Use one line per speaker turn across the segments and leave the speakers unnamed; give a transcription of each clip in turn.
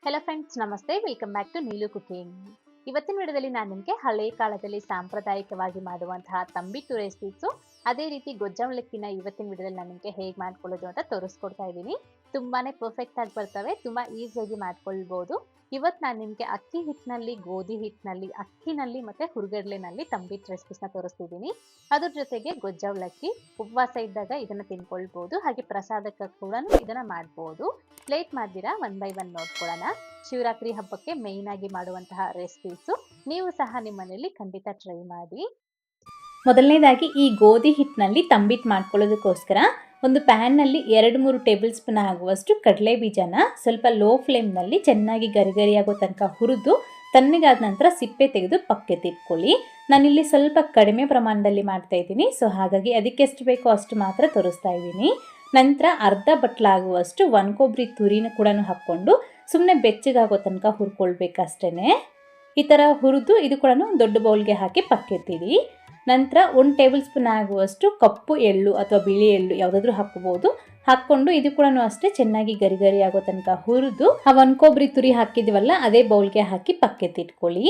Hello friends, ನಮಸ್ತೆ. Welcome back to Neelu cooking. ಇವತ್ತಿನ ವಿಡಿಯೋದಲ್ಲಿ ನಾನು ನಿಮಗೆ ಹಳೆಯ ಕಾಲದಲ್ಲಿ ಸಾಂಪ್ರದಾಯಿಕವಾಗಿ ಮಾಡುವಂತಹ ತಂಬಿಟ್ಟು ರೆಸಿಪೀಸು, ಅದೇ ರೀತಿ ಗೊಜ್ಜವಲಕ್ಕಿನ ಇವತ್ತಿನ ವಿಡಿಯೋದಲ್ಲಿ ನಾನು ನಿಮಗೆ ಹೇಗೆ ಮಾಡ್ಕೊಳ್ಳೋದು ಅಂತ ತೋರಿಸ್ಕೊಡ್ತಾ ಇದ್ದೀನಿ. ತುಂಬಾನೇ ಪರ್ಫೆಕ್ಟ್ ಆಗಿ ಬರ್ತವೆ, ತುಂಬಾ ಈಸಿಯಾಗಿ ಮಾಡ್ಕೊಳ್ಬೋದು. ಇವತ್ತು ನಾನು ನಿಮಗೆ ಅಕ್ಕಿ ಹಿಟ್ಟಿನಲ್ಲಿ, ಗೋಧಿ ಹಿಟ್ಟಿನಲ್ಲಿ, ಅಕ್ಕಿನಲ್ಲಿ ಮತ್ತೆ ಹುರ್ಗಡ್ಲೆನಲ್ಲಿ ತಂಬಿಟ್ಟು ರೆಸಿಪೀಸ್ನ ತೋರಿಸ್ತಿದ್ದೀನಿ. ಅದ್ರ ಜೊತೆಗೆ ಗೊಜ್ಜವಲಕ್ಕಿ ಉಪವಾಸ ಇದ್ದಾಗ ಇದನ್ನ ತಿನ್ಕೊಳ್ಬೋದು, ಹಾಗೆ ಪ್ರಸಾದಕ್ಕೆ ಕೂಡ ಇದನ್ನ ಮಾಡ್ಬೋದು. ಲೇಟ್ ಮಾಡ್ದಿರಾ ಒನ್ ಬೈ ಒನ್ ನೋಡ್ಕೊಳ್ಳೋಣ. ಶಿವರಾತ್ರಿ ಹಬ್ಬಕ್ಕೆ ಮೇಯ್ನ್ ಆಗಿ ಮಾಡುವಂತಹ ರೆಸಿಪೀಸು, ನೀವು ಸಹ ನಿಮ್ಮ ಮನೆಯಲ್ಲಿ ಖಂಡಿತ ಟ್ರೈ ಮಾಡಿ.
ಮೊದಲನೇದಾಗಿ ಈ ಗೋಧಿ ಹಿಟ್ಟಿನಲ್ಲಿ ತಂಬಿಟ್ಟು ಮಾಡ್ಕೊಳ್ಳೋದಕ್ಕೋಸ್ಕರ ಒಂದು ಪ್ಯಾನ್ನಲ್ಲಿ 2-3 ಟೇಬಲ್ ಸ್ಪೂನ್ ಆಗುವಷ್ಟು ಕಡಲೆ ಬೀಜನ ಸ್ವಲ್ಪ ಲೋ ಫ್ಲೇಮ್ನಲ್ಲಿ ಚೆನ್ನಾಗಿ ಗರಿಗರಿಯಾಗೋ ತನಕ ಹುರಿದು ತಣ್ಣಗಾದ ನಂತರ ಸಿಪ್ಪೆ ತೆಗೆದು ಪಕ್ಕೆತ್ತಿಟ್ಕೊಳ್ಳಿ. ನಾನಿಲ್ಲಿ ಸ್ವಲ್ಪ ಕಡಿಮೆ ಪ್ರಮಾಣದಲ್ಲಿ ಮಾಡ್ತಾ ಇದ್ದೀನಿ, ಸೊ ಹಾಗಾಗಿ ಅದಕ್ಕೆ ಎಷ್ಟು ಬೇಕೋ ಅಷ್ಟು ಮಾತ್ರ ತೋರಿಸ್ತಾ ಇದ್ದೀನಿ. ನಂತರ ಅರ್ಧ ಬಟ್ಲಾಗುವಷ್ಟು ಒಣಕೊಬ್ಬರಿ ತುರಿನ ಕೂಡ ಹಾಕ್ಕೊಂಡು ಸುಮ್ಮನೆ ಬೆಚ್ಚಗಾಗೋ ತನಕ ಹುರ್ಕೊಳ್ಬೇಕಷ್ಟೇ. ಈ ಥರ ಹುರಿದು ಇದು ಕೂಡ ದೊಡ್ಡ ಬೌಲ್ಗೆ ಹಾಕಿ ಪಕ್ಕೆತ್ತಿಡಿ. ನಂತರ 1 ಟೇಬಲ್ ಸ್ಪೂನ್ ಆಗುವಷ್ಟು ಕಪ್ಪು ಎಳ್ಳು ಅಥವಾ ಬಿಳಿ ಎಳ್ಳು ಯಾವುದಾದ್ರೂ ಹಾಕ್ಬೋದು. ಹಾಕ್ಕೊಂಡು ಇದು ಕೂಡ ಅಷ್ಟೇ ಚೆನ್ನಾಗಿ ಗರಿ ಆಗೋ ತನಕ ಹುರಿದು ಆ ಒಣಕೊಬ್ಬರಿ ತುರಿ ಹಾಕಿದ್ವಲ್ಲ ಅದೇ ಬೌಲ್ಗೆ ಹಾಕಿ ಪಕ್ಕೆತ್ತಿಟ್ಕೊಳ್ಳಿ.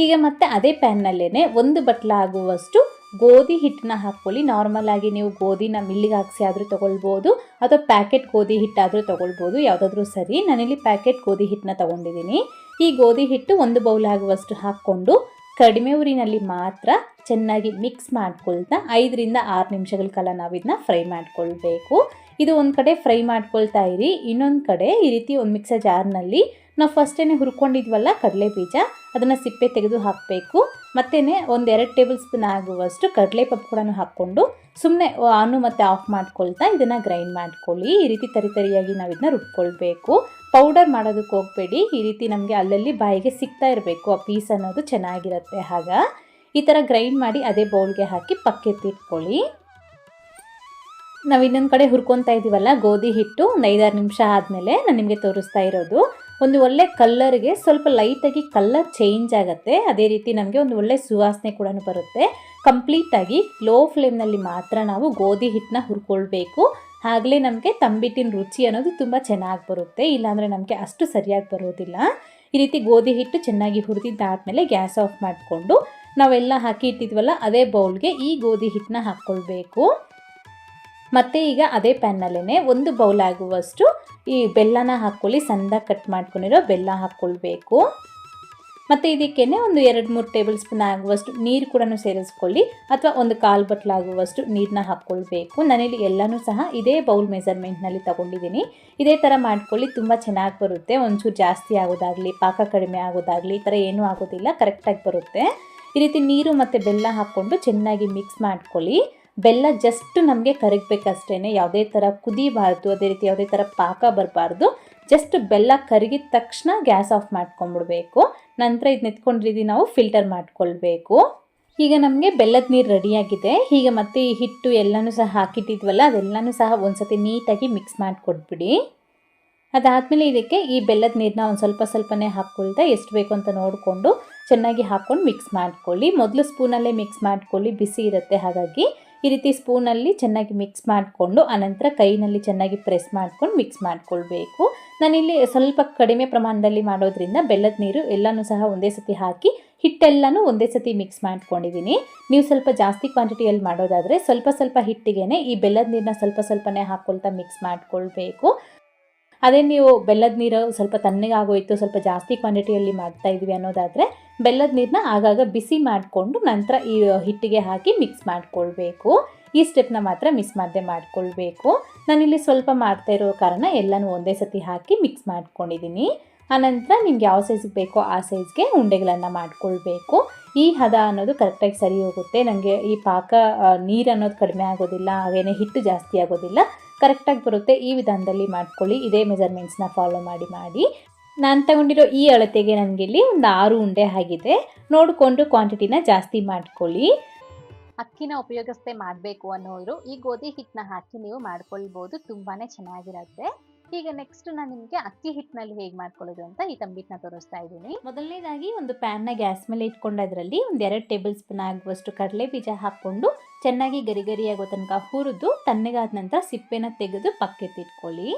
ಈಗ ಮತ್ತೆ ಅದೇ ಪ್ಯಾನ್ನಲ್ಲೇ 1 ಬಟ್ಲ ಆಗುವಷ್ಟು ಗೋಧಿ ಹಿಟ್ಟನ್ನ ಹಾಕ್ಕೊಳ್ಳಿ. ನಾರ್ಮಲ್ ಆಗಿ ನೀವು ಗೋಧಿನ ಮಿಲ್ಲಿಗೆ ಹಾಕ್ಸಿ ಆದರೂ ತೊಗೊಳ್ಬೋದು ಅಥವಾ ಪ್ಯಾಕೆಟ್ ಗೋಧಿ ಹಿಟ್ಟಾದರೂ ತೊಗೊಳ್ಬೋದು, ಯಾವುದಾದ್ರೂ ಸರಿ. ನಾನಿಲ್ಲಿ ಪ್ಯಾಕೆಟ್ ಗೋಧಿ ಹಿಟ್ಟನ್ನ ತೊಗೊಂಡಿದ್ದೀನಿ. ಈ ಗೋಧಿ ಹಿಟ್ಟು 1 ಬೌಲ್ ಆಗುವಷ್ಟು ಹಾಕ್ಕೊಂಡು ಕಡಿಮೆ ಉರಿನಲ್ಲಿ ಮಾತ್ರ ಚೆನ್ನಾಗಿ ಮಿಕ್ಸ್ ಮಾಡ್ಕೊಳ್ತಾ 5-6 ನಿಮಿಷಗಳ ಕಾಲ ನಾವು ಇದನ್ನ ಫ್ರೈ ಮಾಡ್ಕೊಳ್ಬೇಕು. ಇದು ಒಂದು ಕಡೆ ಫ್ರೈ ಮಾಡ್ಕೊಳ್ತಾ ಇರಿ, ಇನ್ನೊಂದು ಕಡೆ ಈ ರೀತಿ ಒಂದು ಮಿಕ್ಸರ್ ಜಾರ್ನಲ್ಲಿ ನಾವು ಫಸ್ಟೇ ಹುರ್ಕೊಂಡಿದ್ವಲ್ಲ ಕಡಲೆ ಬೀಜ, ಅದನ್ನು ಸಿಪ್ಪೆ ತೆಗೆದು ಹಾಕಬೇಕು. ಮತ್ತೇ 1-2 ಟೇಬಲ್ ಸ್ಪೂನ್ ಆಗುವಷ್ಟು ಕಡಲೆಪಪ್ಪು ಕೂಡ ಹಾಕ್ಕೊಂಡು ಸುಮ್ಮನೆ ಆನು ಮತ್ತು ಆಫ್ ಮಾಡ್ಕೊಳ್ತಾ ಇದನ್ನು ಗ್ರೈಂಡ್ ಮಾಡ್ಕೊಳ್ಳಿ. ಈ ರೀತಿ ತರಿಯಾಗಿ ನಾವು ಇದನ್ನ ರುಬ್ಕೊಳ್ಬೇಕು. ಪೌಡರ್ ಮಾಡೋದಕ್ಕೆ ಹೋಗಬೇಡಿ, ಈ ರೀತಿ ನಮಗೆ ಅಲ್ಲಲ್ಲಿ ಬಾಯಿಗೆ ಸಿಗ್ತಾ ಇರಬೇಕು, ಆ ಪೀಸ್ ಅನ್ನೋದು ಚೆನ್ನಾಗಿರುತ್ತೆ. ಆಗ ಈ ಥರ ಗ್ರೈಂಡ್ ಮಾಡಿ ಅದೇ ಬೌಲ್ಗೆ ಹಾಕಿ ಪಕ್ಕೆತ್ತಿಟ್ಕೊಳ್ಳಿ. ನಾವು ಇನ್ನೊಂದು ಕಡೆ ಹುರ್ಕೊತಾ ಇದ್ದೀವಲ್ಲ ಗೋಧಿ ಹಿಟ್ಟು, ಒಂದು 5-6 ನಿಮಿಷ ಆದಮೇಲೆ ನಾನು ನಿಮಗೆ ತೋರಿಸ್ತಾ ಇರೋದು. ಒಂದು ಒಳ್ಳೆ ಕಲ್ಲರ್ಗೆ ಸ್ವಲ್ಪ ಲೈಟಾಗಿ ಕಲ್ಲರ್ ಚೇಂಜ್ ಆಗುತ್ತೆ, ಅದೇ ರೀತಿ ನಮಗೆ ಒಂದು ಒಳ್ಳೆ ಸುವಾಸನೆ ಕೂಡ ಬರುತ್ತೆ. ಕಂಪ್ಲೀಟಾಗಿ ಲೋ ಫ್ಲೇಮ್ನಲ್ಲಿ ಮಾತ್ರ ನಾವು ಗೋಧಿ ಹಿಟ್ಟನ್ನ ಹುರ್ಕೊಳ್ಬೇಕು. ಆಗಲೇ ನಮಗೆ ತಂಬಿಟ್ಟಿನ ರುಚಿ ಅನ್ನೋದು ತುಂಬ ಚೆನ್ನಾಗಿ ಬರುತ್ತೆ, ಇಲ್ಲಾಂದರೆ ನಮಗೆ ಅಷ್ಟು ಸರಿಯಾಗಿ ಬರೋದಿಲ್ಲ. ಈ ರೀತಿ ಗೋಧಿ ಹಿಟ್ಟು ಚೆನ್ನಾಗಿ ಹುರಿದಿದ್ದಾದಮೇಲೆ ಗ್ಯಾಸ್ ಆಫ್ ಮಾಡಿಕೊಂಡು ನಾವೆಲ್ಲ ಹಾಕಿ ಇಟ್ಟಿದ್ವಲ್ಲ ಅದೇ ಬೌಲ್ಗೆ ಈ ಗೋಧಿ ಹಿಟ್ಟನ್ನ ಹಾಕ್ಕೊಳ್ಬೇಕು. ಮತ್ತು ಈಗ ಅದೇ ಪ್ಯಾನ್ನಲ್ಲೇ 1 ಬೌಲ್ ಆಗುವಷ್ಟು ಈ ಬೆಲ್ಲನ ಹಾಕ್ಕೊಳ್ಳಿ. ಸಣ್ಣದಾಗಿ ಕಟ್ ಮಾಡ್ಕೊಂಡಿರೋ ಬೆಲ್ಲ ಹಾಕ್ಕೊಳ್ಬೇಕು. ಮತ್ತು ಇದಕ್ಕೇ ಒಂದು 2-3 ಟೇಬಲ್ ಸ್ಪೂನ್ ಆಗುವಷ್ಟು ನೀರು ಕೂಡ ಸೇರಿಸ್ಕೊಳ್ಳಿ, ಅಥವಾ ಒಂದು 1/4 ಬಟ್ಲಾಗುವಷ್ಟು ನೀರನ್ನ ಹಾಕ್ಕೊಳ್ಬೇಕು. ನಾನಿಲ್ಲಿ ಎಲ್ಲನೂ ಸಹ ಇದೇ ಬೌಲ್ ಮೆಜರ್ಮೆಂಟ್ನಲ್ಲಿ ತೊಗೊಂಡಿದ್ದೀನಿ. ಇದೇ ಥರ ಮಾಡ್ಕೊಳ್ಳಿ, ತುಂಬ ಚೆನ್ನಾಗಿ ಬರುತ್ತೆ. ಒಂಚೂರು ಜಾಸ್ತಿ ಆಗೋದಾಗಲಿ ಪಾಕ ಕಡಿಮೆ ಆಗೋದಾಗಲಿ ಈ ಥರ ಏನೂ ಆಗೋದಿಲ್ಲ, ಕರೆಕ್ಟಾಗಿ ಬರುತ್ತೆ. ಈ ರೀತಿ ನೀರು ಮತ್ತು ಬೆಲ್ಲ ಹಾಕ್ಕೊಂಡು ಚೆನ್ನಾಗಿ ಮಿಕ್ಸ್ ಮಾಡ್ಕೊಳ್ಳಿ. ಬೆಲ್ಲ ಜಸ್ಟ್ ನಮಗೆ ಕರಗಬೇಕಷ್ಟೇ, ಯಾವುದೇ ಥರ ಕುದಿಬಾರ್ದು, ಅದೇ ರೀತಿ ಯಾವುದೇ ಥರ ಪಾಕ ಬರಬಾರ್ದು. ಜಸ್ಟ್ ಬೆಲ್ಲ ಕರಗಿದ ತಕ್ಷಣ ಗ್ಯಾಸ್ ಆಫ್ ಮಾಡ್ಕೊಂಬಿಡ್ಬೇಕು. ನಂತರ ಇದನ್ನ ಎತ್ಕೊಂಡಿದ್ದು ನಾವು ಫಿಲ್ಟರ್ ಮಾಡ್ಕೊಳ್ಬೇಕು. ಈಗ ನಮಗೆ ಬೆಲ್ಲದ ನೀರು ರೆಡಿಯಾಗಿದೆ. ಈಗ ಮತ್ತೆ ಈ ಹಿಟ್ಟು ಎಲ್ಲನೂ ಸಹ ಹಾಕಿಟ್ಟಿದ್ವಲ್ಲ ಅದೆಲ್ಲನೂ ಸಹ ಒಂದ್ಸತಿ ನೀಟಾಗಿ ಮಿಕ್ಸ್ ಮಾಡಿಕೊಟ್ಬಿಡಿ. ಅದಾದಮೇಲೆ ಇದಕ್ಕೆ ಈ ಬೆಲ್ಲದ ನೀರನ್ನ ಒಂದು ಸ್ವಲ್ಪನೇ ಹಾಕ್ಕೊಳ್ತಾ ಎಷ್ಟು ಬೇಕು ಅಂತ ನೋಡಿಕೊಂಡು ಚೆನ್ನಾಗಿ ಹಾಕ್ಕೊಂಡು ಮಿಕ್ಸ್ ಮಾಡ್ಕೊಳ್ಳಿ. ಮೊದಲು ಸ್ಪೂನಲ್ಲೇ ಮಿಕ್ಸ್ ಮಾಡ್ಕೊಳ್ಳಿ, ಬಿಸಿ ಇರುತ್ತೆ. ಹಾಗಾಗಿ ಈ ರೀತಿ ಸ್ಪೂನಲ್ಲಿ ಚೆನ್ನಾಗಿ ಮಿಕ್ಸ್ ಮಾಡಿಕೊಂಡು ಆನಂತರ ಕೈನಲ್ಲಿ ಚೆನ್ನಾಗಿ ಪ್ರೆಸ್ ಮಾಡ್ಕೊಂಡು ಮಿಕ್ಸ್ ಮಾಡ್ಕೊಳ್ಬೇಕು. ನಾನಿಲ್ಲಿ ಸ್ವಲ್ಪ ಕಡಿಮೆ ಪ್ರಮಾಣದಲ್ಲಿ ಮಾಡೋದ್ರಿಂದ ಬೆಲ್ಲದ ನೀರು ಎಲ್ಲನೂ ಸಹ ಒಂದೇ ಸತಿ ಹಾಕಿ ಹಿಟ್ಟೆಲ್ಲನೂ ಒಂದೇ ಸತಿ ಮಿಕ್ಸ್ ಮಾಡ್ಕೊಂಡಿದ್ದೀನಿ. ನೀವು ಸ್ವಲ್ಪ ಜಾಸ್ತಿ ಕ್ವಾಂಟಿಟಿಯಲ್ಲಿ ಮಾಡೋದಾದರೆ ಸ್ವಲ್ಪ ಹಿಟ್ಟಿಗೆ ಈ ಬೆಲ್ಲದ ನೀರನ್ನ ಸ್ವಲ್ಪನೇ ಹಾಕ್ಕೊಳ್ತಾ ಮಿಕ್ಸ್ ಮಾಡ್ಕೊಳ್ಬೇಕು. ಅದೇ ನೀವು ಬೆಲ್ಲದ ನೀರು ಸ್ವಲ್ಪ ತಣ್ಣಗಾಗೋಯ್ತು, ಸ್ವಲ್ಪ ಜಾಸ್ತಿ ಕ್ವಾಂಟಿಟಿಯಲ್ಲಿ ಮಾಡ್ತಾ ಇದ್ವಿ ಅನ್ನೋದಾದರೆ ಬೆಲ್ಲದ ನೀರನ್ನ ಆಗಾಗ ಬಿಸಿ ಮಾಡಿಕೊಂಡು ನಂತರ ಈ ಹಿಟ್ಟಿಗೆ ಹಾಕಿ ಮಿಕ್ಸ್ ಮಾಡ್ಕೊಳ್ಬೇಕು. ಈ ಸ್ಟೆಪ್ನ ಮಾತ್ರ ಮಿಸ್ ಮಾಡದೆ ಮಾಡ್ಕೊಳ್ಬೇಕು. ನಾನಿಲ್ಲಿ ಸ್ವಲ್ಪ ಮಾಡ್ತಾ ಇರೋ ಕಾರಣ ಎಲ್ಲನೂ ಒಂದೇ ಸತಿ ಹಾಕಿ ಮಿಕ್ಸ್ ಮಾಡ್ಕೊಂಡಿದ್ದೀನಿ. ಆನಂತರ ನಿಮ್ಗೆ ಯಾವ ಸೈಜ್ಗೆ ಬೇಕೋ ಆ ಸೈಜ್ಗೆ ಉಂಡೆಗಳನ್ನು ಮಾಡ್ಕೊಳ್ಬೇಕು. ಈ ಹದ ಅನ್ನೋದು ಕರೆಕ್ಟಾಗಿ ಸರಿ ಹೋಗುತ್ತೆ. ನನಗೆ ಈ ಪಾಕ ನೀರು ಅನ್ನೋದು ಕಡಿಮೆ ಆಗೋದಿಲ್ಲ, ಹಾಗೇನೆ ಹಿಟ್ಟು ಜಾಸ್ತಿ ಆಗೋದಿಲ್ಲ, ಕರೆಕ್ಟಾಗಿ ಬರುತ್ತೆ. ಈ ವಿಧಾನದಲ್ಲಿ ಮಾಡ್ಕೊಳ್ಳಿ, ಇದೇ ಮೆಜರ್ಮೆಂಟ್ಸ್ನ ಫಾಲೋ ಮಾಡಿ. ನಾನು ತಗೊಂಡಿರೋ ಈ ಅಳತೆಗೆ ನನಗೆ ಇಲ್ಲಿ ಒಂದು 6 ಉಂಡೆ ಆಗಿದೆ. ನೋಡಿಕೊಂಡು ಕ್ವಾಂಟಿಟಿನ ಜಾಸ್ತಿ ಮಾಡ್ಕೊಳ್ಳಿ.
ಅಕ್ಕಿನ ಉಪಯೋಗಿಸದೆ ಮಾಡಬೇಕು ಅನ್ನೋರು ಈ ಗೋಧಿ ಹಿಟ್ಟನ್ನ ಹಾಕಿ ನೀವು ಮಾಡ್ಕೊಳ್ಬೋದು, ತುಂಬಾ ಚೆನ್ನಾಗಿರುತ್ತೆ. ಈಗ ನೆಕ್ಸ್ಟ್ ನಾನು ನಿಮಗೆ ಅಕ್ಕಿ ಹಿಟ್ಟಿನಲ್ಲಿ ಹೇಗೆ ಮಾಡ್ಕೊಳ್ಳೋದು ಅಂತ ಈ ತಂಬಿಟ್ಟನ್ನ ತೋರಿಸ್ತಾ ಇದ್ದೀನಿ.
ಮೊದಲನೇದಾಗಿ ಒಂದು ಪ್ಯಾನ್ನ ಗ್ಯಾಸ್ ಮೇಲೆ ಇಟ್ಕೊಂಡು ಅದರಲ್ಲಿ ಒಂದು 2 ಟೇಬಲ್ ಸ್ಪೂನ್ ಆಗುವಷ್ಟು ಕಡಲೆ ಬೀಜ ಹಾಕ್ಕೊಂಡು ಚೆನ್ನಾಗಿ ಗರಿಗರಿಯಾಗೋ ತನಕ ಹುರಿದು ತಣ್ಣಗಾದ ನಂತರ ಸಿಪ್ಪೆನ ತೆಗೆದು ಪಕ್ಕೆತ್ತಿಟ್ಕೊಳ್ಳಿ.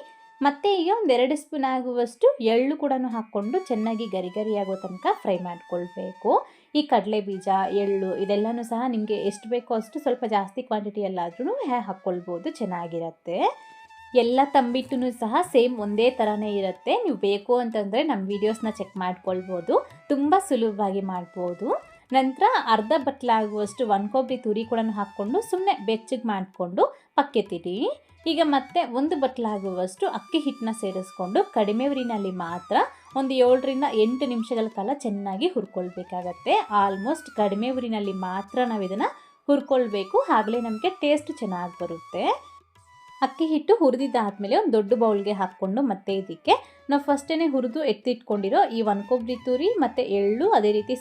ಮತ್ತು ಈಗ ಒಂದು 2 ಸ್ಪೂನ್ ಆಗುವಷ್ಟು ಎಳ್ಳು ಕೂಡ ಹಾಕ್ಕೊಂಡು ಚೆನ್ನಾಗಿ ಗರಿ ಗರಿ ಆಗೋ ತನಕ ಫ್ರೈ ಮಾಡ್ಕೊಳ್ಬೇಕು. ಈ ಕಡಲೆ ಬೀಜ, ಎಳ್ಳು ಇದೆಲ್ಲನೂ ಸಹ ನಿಮಗೆ ಎಷ್ಟು ಬೇಕೋ ಅಷ್ಟು ಸ್ವಲ್ಪ ಜಾಸ್ತಿ ಕ್ವಾಂಟಿಟಿಯಲ್ಲಾದ್ರೂ ಹಾಕ್ಕೊಳ್ಬೋದು, ಚೆನ್ನಾಗಿರುತ್ತೆ. ಎಲ್ಲ ತಂಬಿಟ್ಟೂ ಸಹ ಸೇಮ್ ಒಂದೇ ಥರನೇ ಇರುತ್ತೆ. ನೀವು ಬೇಕು ಅಂತಂದರೆ ನಮ್ಮ ವೀಡಿಯೋಸ್ನ ಚೆಕ್ ಮಾಡ್ಕೊಳ್ಬೋದು, ತುಂಬ ಸುಲಭವಾಗಿ ಮಾಡ್ಬೋದು. ನಂತರ ಅರ್ಧ ಬಟ್ಲಾಗುವಷ್ಟು ಒಣಕೊಬ್ಬರಿ ತುರಿ ಕೂಡ ಹಾಕ್ಕೊಂಡು ಸುಮ್ಮನೆ ಬೆಚ್ಚಗೆ ಮಾಡಿಕೊಂಡು ಪಕ್ಕೆತ್ತಿಡಿ. ಈಗ ಮತ್ತೆ 1 ಬಟ್ಲಾಗುವಷ್ಟು ಅಕ್ಕಿ ಹಿಟ್ಟನ್ನ ಸೇರಿಸ್ಕೊಂಡು ಕಡಿಮೆ ಉರಿನಲ್ಲಿ ಮಾತ್ರ ಒಂದು 7ರಿಂದ 8 ನಿಮಿಷಗಳ ಕಾಲ ಚೆನ್ನಾಗಿ ಹುರ್ಕೊಳ್ಬೇಕಾಗತ್ತೆ. ಆಲ್ಮೋಸ್ಟ್ ಕಡಿಮೆ ಉರಿನಲ್ಲಿ ಮಾತ್ರ ನಾವು ಇದನ್ನು ಹುರ್ಕೊಳ್ಬೇಕು, ಆಗಲೇ ನಮಗೆ ಟೇಸ್ಟ್ ಚೆನ್ನಾಗಿ ಬರುತ್ತೆ. ಅಕ್ಕಿ ಹಿಟ್ಟು ಹುರಿದಿದ್ದಾದಮೇಲೆ ಒಂದು ದೊಡ್ಡ ಬೌಲ್ಗೆ ಹಾಕ್ಕೊಂಡು ಮತ್ತೆ ಇದಕ್ಕೆ ನಾವು ಫಸ್ಟೇ ಹುರಿದು ಎತ್ತಿಟ್ಕೊಂಡಿರೋ ಈ ಒಣಕೊಬ್ಬರಿ ತುರಿ ಮತ್ತು ಎಳ್ಳು, ಅದೇ ರೀತಿ